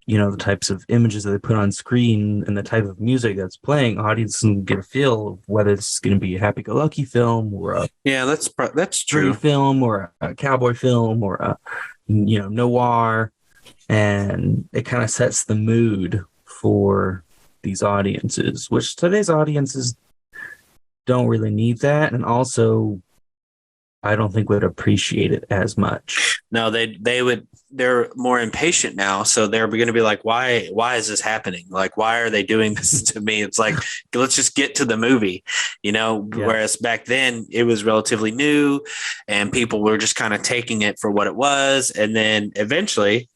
the types of images that they put on screen and the type of music that's playing, audience can get a feel of whether this is going to be a happy-go-lucky film or a that's true film or a cowboy film or a, noir, and it kind of sets the mood for these audiences, which today's audiences don't really need that, and also I don't think would appreciate it as much. No, they're more impatient now. So they're going to be like, why is this happening? Like, why are they doing this to me? It's like, let's just get to the movie, whereas back then it was relatively new and people were just kind of taking it for what it was. And then eventually,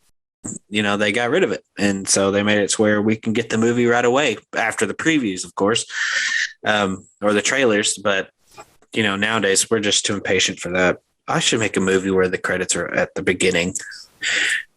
they got rid of it. And so they made it to where we can get the movie right away after the previews, of course, or the trailers. But, nowadays we're just too impatient for that. I should make a movie where the credits are at the beginning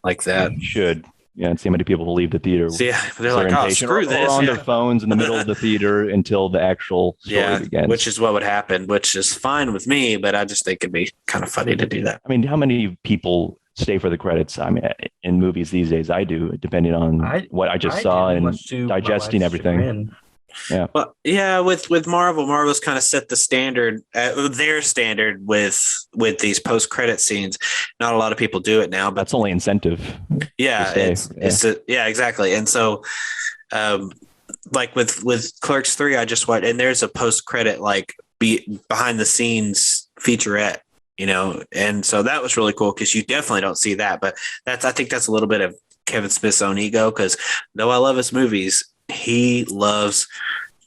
like that. You should. Yeah, and see how many people will leave the theater. So, yeah, they're like, oh, screw this. Or on their phones in the middle of the theater until the actual story begins. Which is what would happen, which is fine with me, but I just think it'd be kind of funny to do that. I mean, how many people stay for the credits. I mean, in movies these days, I do, depending on what I just saw do, and much to my digesting wife's everything. chagrin. Yeah. Well, yeah, with Marvel's kind of set the standard, their standard with these post-credit scenes. Not a lot of people do it now, but That's only incentive. yeah, yeah, exactly. And so, like with Clerks 3, I just watched, and there's a post-credit like behind the scenes featurette, and so that was really cool because you definitely don't see that. But I think that's a little bit of Kevin Smith's own ego, because though I love his movies, he loves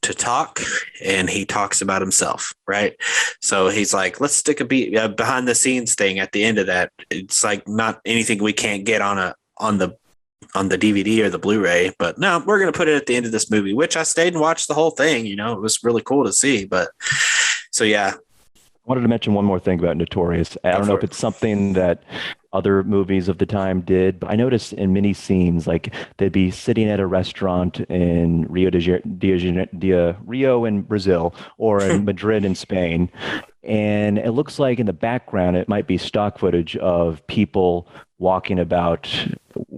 to talk, and he talks about himself, right? So he's like, let's stick a behind the scenes thing at the end of that. It's like not anything we can't get on the DVD or the Blu-ray, but no, we're going to put it at the end of this movie, which I stayed and watched the whole thing. It was really cool to see. But so, yeah. I wanted to mention one more thing about Notorious. I don't know if it's something that other movies of the time did, but I noticed in many scenes, like they'd be sitting at a restaurant in Rio in Brazil or in Madrid in Spain. And it looks like in the background, it might be stock footage of people walking about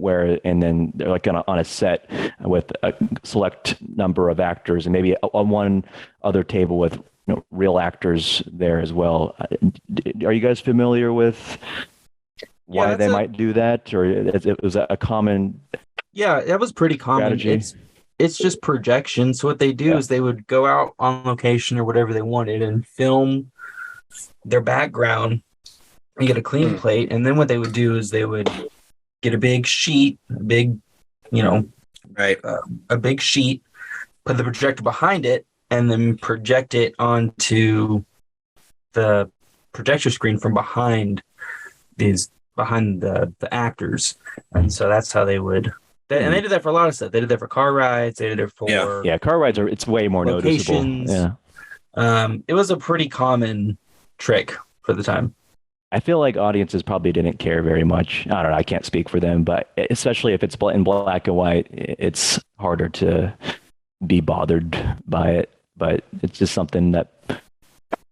and then they're like on a set with a select number of actors and maybe on one other table with real actors there as well. Are you guys familiar with why they might do that, or it was a common? Yeah, that was pretty common. Strategy? It's just projection. So what they do is they would go out on location or whatever they wanted and film their background and get a clean plate. And then what they would do is they would get a big sheet, a big sheet, put the projector behind it, and then project it onto the projector screen from behind the actors. And so that's how they would. And they did that for a lot of stuff. They did that for car rides. They did it for car rides it's way more locations. noticeable. Yeah, it was a pretty common trick for the time. I feel like audiences probably didn't care very much. I don't know. I can't speak for them, but especially if it's in black and white, it's harder to be bothered by it. But it's just something that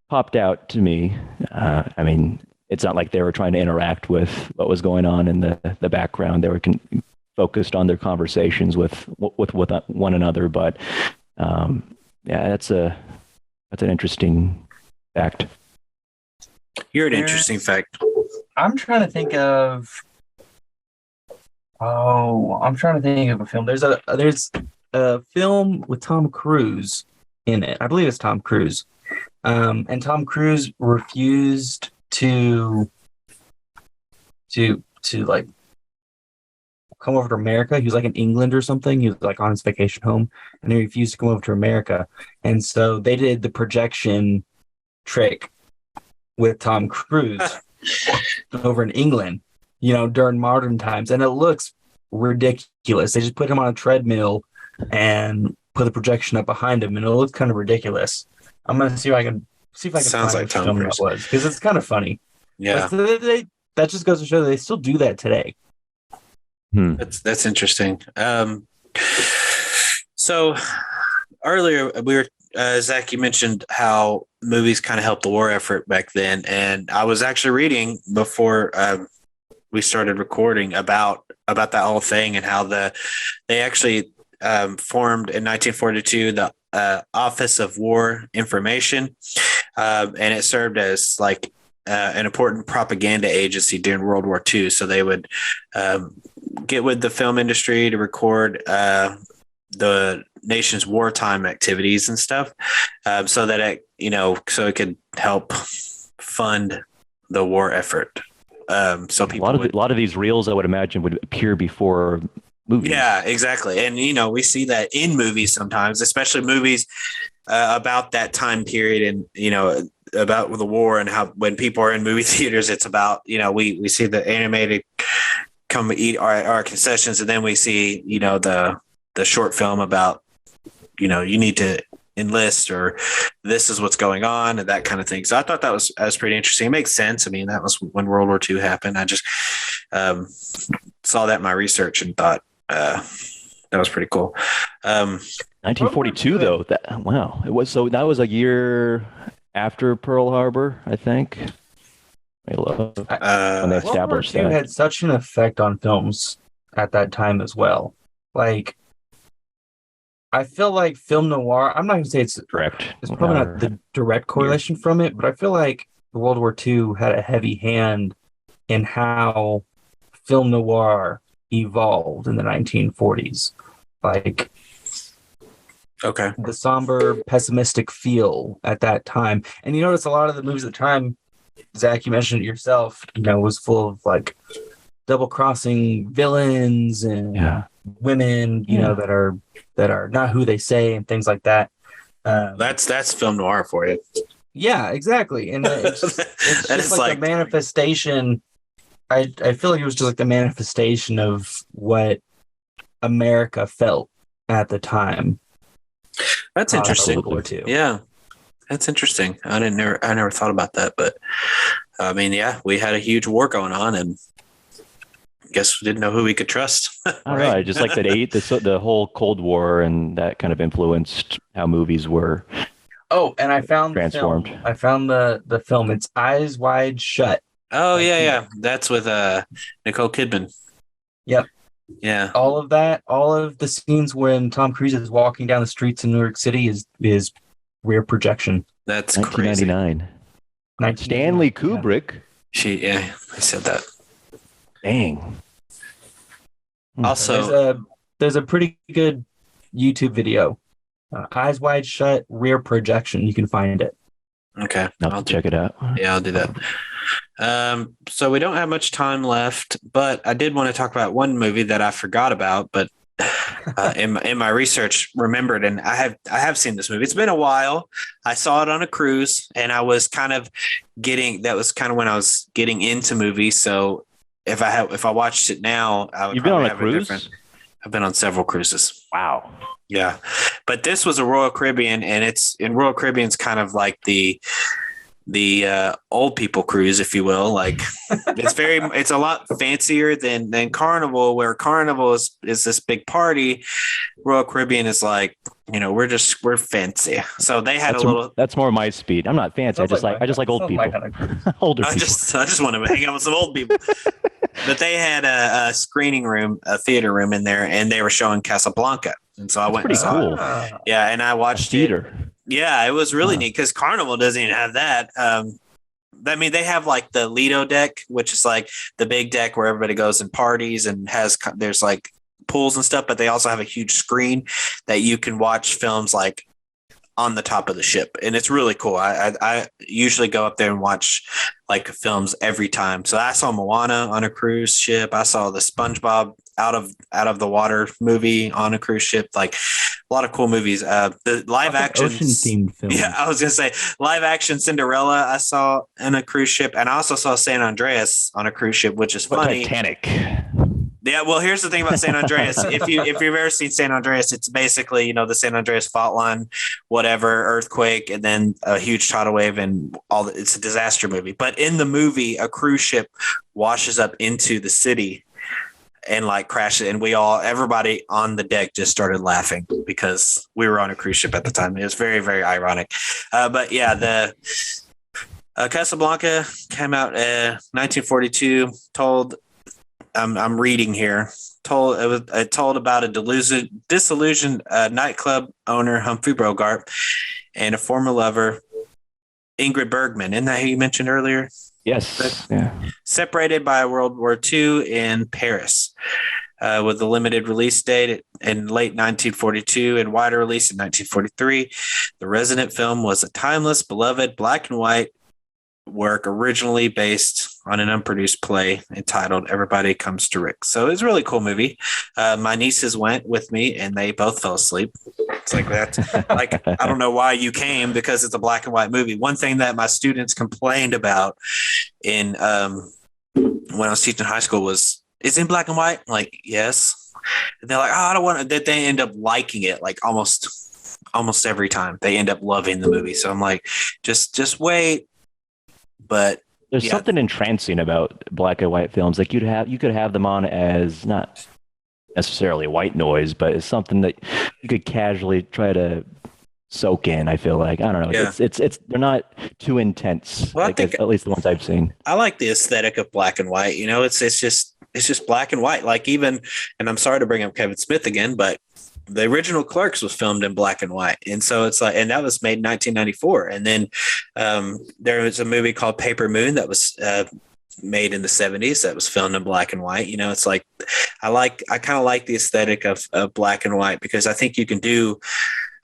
popped out to me. I mean, it's not like they were trying to interact with what was going on in the background. They were focused on their conversations with one another. But that's an interesting fact. You're an interesting fact. I'm trying to think of a film. There's a film with Tom Cruise in it. I believe it's Tom Cruise. And Tom Cruise refused to like come over to America. He was like in England or something. He was like on his vacation home, and he refused to come over to America. And so they did the projection trick with Tom Cruise over in England, during modern times. And it looks ridiculous. They just put him on a treadmill and put the projection up behind him, and it looks kind of ridiculous. I'm going to see if I can Sounds find like Tom film Cruise. that was, because it's kind of funny. Yeah. That just goes to show that they still do that today. That's interesting. So earlier we were Zach, you mentioned how movies kind of helped the war effort back then, and I was actually reading before we started recording about that whole thing and how they actually formed in 1942 the Office of War Information, and it served as like an important propaganda agency during World War II. So they would get with the film industry to record the nation's wartime activities and stuff, so that it could help fund the war effort. So people a lot of these reels, I would imagine, would appear before movies. Yeah, exactly. And we see that in movies sometimes, especially movies about that time period, and about the war, and how when people are in movie theaters, it's about we see the animated come eat our concessions, and then we see the short film about you need to enlist, or this is what's going on, and that kind of thing. So I thought that was pretty interesting. It makes sense. I mean, that was when World War II happened. I just saw that in my research and thought that was pretty cool. 1942 though, that was a year after Pearl Harbor, I think. When they World War established II that. had such an effect on films at that time as well. Like, I feel like film noir, I'm not going to say it's Correct. probably not the direct correlation from it, but I feel like World War II had a heavy hand in how film noir evolved in the 1940s. Like, Okay. the somber, pessimistic feel at that time. And you notice a lot of the movies at the time, Zach, you mentioned it yourself, was full of like double-crossing villains and women, that are not who they say and things like that. That's film noir for you. Yeah, exactly. And it's just like a manifestation. I feel like it was just like the manifestation of what America felt at the time. That's interesting. World War II. Yeah, that's interesting. I never thought about that, but I mean, yeah, we had a huge war going on, and I guess we didn't know who we could trust. All right, just like that the whole Cold War, and that kind of influenced how movies were. Oh, and I found transformed. The film. I found the film. It's Eyes Wide Shut. Oh yeah. That's with Nicole Kidman. Yep. Yeah. All of the scenes when Tom Cruise is walking down the streets in New York City is rear projection. That's 1999. Stanley Kubrick. I said that. Dang. Also, there's a pretty good YouTube video. Eyes Wide Shut, rear projection. You can find it. Okay. I'll check it out. Yeah, I'll do that. So we don't have much time left, but I did want to talk about one movie that I forgot about, but in my research remembered, and I have seen this movie. It's been a while. I saw it on a cruise, and I was kind of that was kind of when I was getting into movies. So if I watched it now, I would. You've been on a cruise? I've been on several cruises. Wow. Yeah, but this was a Royal Caribbean, and Royal Caribbean's kind of like the old people cruise, if you will. Like it's a lot fancier than Carnival, where Carnival is this big party. Royal Caribbean is like, we're fancy. So they had that's more my speed. I'm not fancy. I just like old people. Older people. I just want to hang out with some old people. But they had a screening room, a theater room in there, and they were showing Casablanca. And so I went and saw it. Yeah, and I watched theater. Yeah, it was really neat because Carnival doesn't even have that. I mean, they have like the Lido deck, which is like the big deck where everybody goes and parties and there's like pools and stuff, but they also have a huge screen that you can watch films like on the top of the ship, and it's really cool. I usually go up there and watch like films every time. So I saw Moana on a cruise ship. I saw the SpongeBob out of the water movie on a cruise ship. Like a lot of cool movies. The live action ocean themed film. Yeah, I was gonna say live action Cinderella I saw in a cruise ship, and I also saw San Andreas on a cruise ship, which is funny. Titanic. Yeah, well, here's the thing about San Andreas. If you've ever seen San Andreas, it's basically, the San Andreas fault line, whatever, earthquake, and then a huge tidal wave, and it's a disaster movie. But in the movie, a cruise ship washes up into the city and like crashes, and everybody on the deck just started laughing because we were on a cruise ship at the time. It was very, very ironic. But yeah, the Casablanca came out 1942. I'm reading here. It told about a disillusioned nightclub owner, Humphrey Bogart, and a former lover, Ingrid Bergman. Isn't that who you mentioned earlier? Yes. Yeah. Separated by World War II in Paris, with a limited release date in late 1942 and wider release in 1943. The Resident film was a timeless, beloved black and white work originally based on an unproduced play entitled Everybody Comes to Rick. So it was a really cool movie. My nieces went with me and they both fell asleep. It's like that. Like, I don't know why you came, because it's a black and white movie. One thing that my students complained about when I was teaching high school was, is it in black and white? I'm like, yes. And they're like, I don't want to. That they end up liking it like almost every time. They end up loving the movie. So I'm like, just wait. But there's something entrancing about black and white films. Like you could have them on as not necessarily white noise, but it's something that you could casually try to soak in. I feel like I don't know. Yeah. It's they're not too intense. Well, I like think at least the ones I've seen. I like the aesthetic of black and white. You know, it's just black and white. Like even, and I'm sorry to bring up Kevin Smith again, but the original Clerks was filmed in black and white, and so it's like, and that was made in 1994. And then there was a movie called Paper Moon that was made in the 70s that was filmed in black and white. You know, it's like I kind of like the aesthetic of black and white, because I think you can do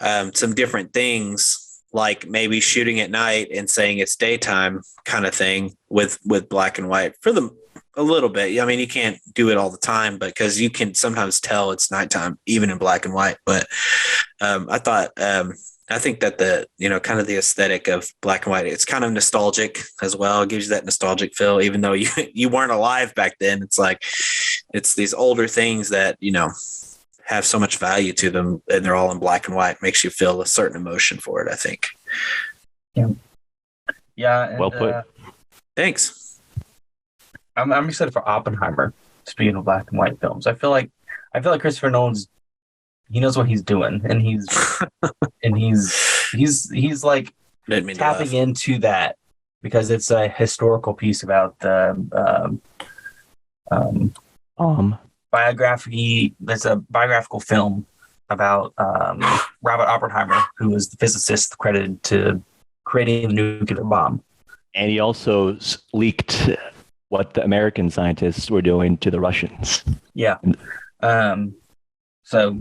some different things, like maybe shooting at night and saying it's daytime kind of thing with black and white for them a little bit. I mean, you can't do it all the time, but because you can sometimes tell it's nighttime even in black and white. But I think that the, you know, kind of the aesthetic of black and white, it's kind of nostalgic as well. It gives you that nostalgic feel, even though you weren't alive back then. It's like, it's these older things that, you know, have so much value to them, and they're all in black and white. Makes you feel a certain emotion for it, I think. Yeah. And, Well put. Thanks. I'm excited for Oppenheimer. Speaking of black and white films, I feel like Christopher Nolan's, he knows what he's doing, and he's like tapping into that, because it's a historical piece about the biography. There's a biographical film about Robert Oppenheimer, who was the physicist credited to creating the nuclear bomb. And he also leaked what the American scientists were doing to the Russians. Yeah. So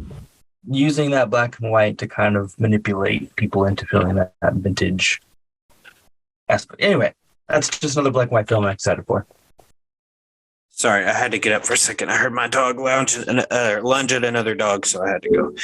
using that black and white to kind of manipulate people into feeling that vintage aspect. Anyway, that's just another black and white film I'm excited for. Sorry, I had to get up for a second. I heard my dog lunge at another dog, so I had to go.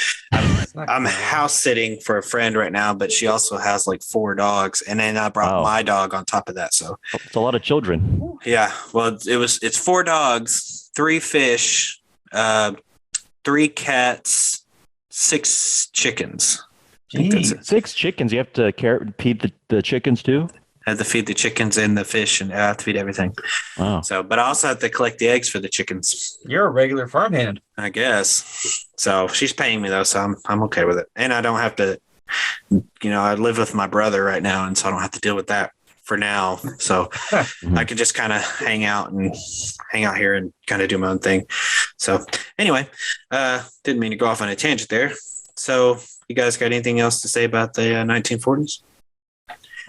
I'm house sitting for a friend right now, but she also has like 4 dogs, and then I brought my dog on top of that. So it's a lot of children. Yeah, well, it's 4 dogs, 3 fish, 3 cats, 6 chickens. 6 chickens. You have to feed the chickens too? I have to feed the chickens and the fish, and I have to feed everything. Wow. So, but I also have to collect the eggs for the chickens. You're a regular farmhand, I guess. So she's paying me though, so I'm okay with it. And I don't have to, you know, I live with my brother right now, and so I don't have to deal with that for now. So I can just kind of hang out here and kind of do my own thing. So anyway, didn't mean to go off on a tangent there. So you guys got anything else to say about the 1940s?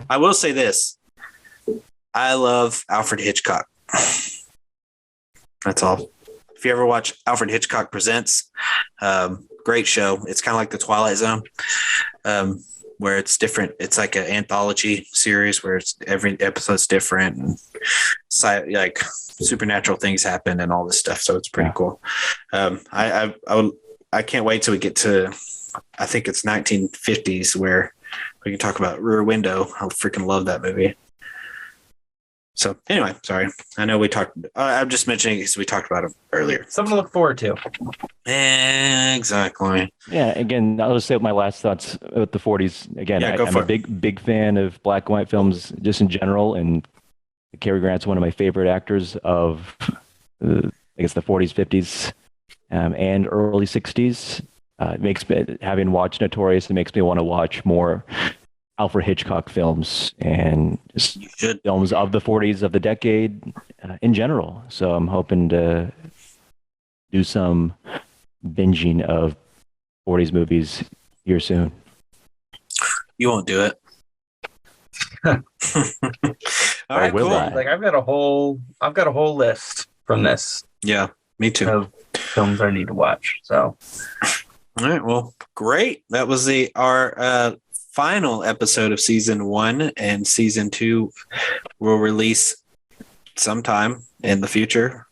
I will say this. I love Alfred Hitchcock. That's all. If you ever watch Alfred Hitchcock Presents, great show. It's kind of like The Twilight Zone, where it's different. It's like an anthology series where it's every episode's different, and like supernatural things happen and all this stuff. So it's pretty cool. I can't wait till we get to, I think it's 1950s, where we can talk about Rear Window. I freaking love that movie. So anyway, sorry. I know we talked. I'm just mentioning because we talked about it earlier. Something to look forward to. Exactly. Yeah. Again, I'll just say my last thoughts about the 40s. Again, I'm a big fan of black and white films just in general, and Cary Grant's one of my favorite actors of, I guess, the 40s, 50s, and early 60s. It makes me, having watched Notorious, it makes me want to watch more Alfred Hitchcock films and just films of the 40s of the decade in general. So I'm hoping to do some binging of 40s movies here soon. You won't do it. All right, cool. Like I've got a whole list from this. Yeah, me too. Of films I need to watch. So. All right. Well, great. That was our final episode of season 1, and season 2 will release sometime in the future.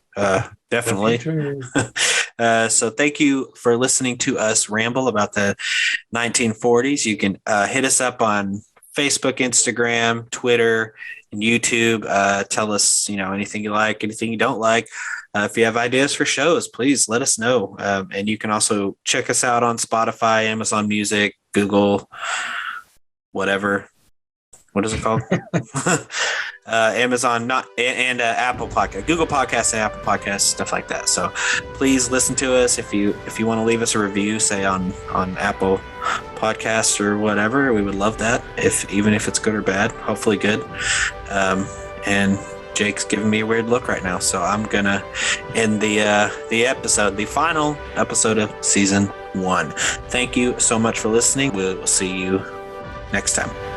Definitely. So thank you for listening to us ramble about the 1940s. You can hit us up on Facebook, Instagram, Twitter, and YouTube. Tell us, anything you like, anything you don't like. If you have ideas for shows, please let us know. And you can also check us out on Spotify, Amazon Music, Google, whatever. What is it called? Amazon, not and Apple Podcast, Google Podcasts, and Apple Podcasts, stuff like that. So please listen to us. If you want to leave us a review, say on Apple Podcasts or whatever, we would love that. Even if it's good or bad, hopefully good. And Jake's giving me a weird look right now, so I'm gonna end the episode, the final episode of season 1. Thank you so much for listening. We'll see you next time.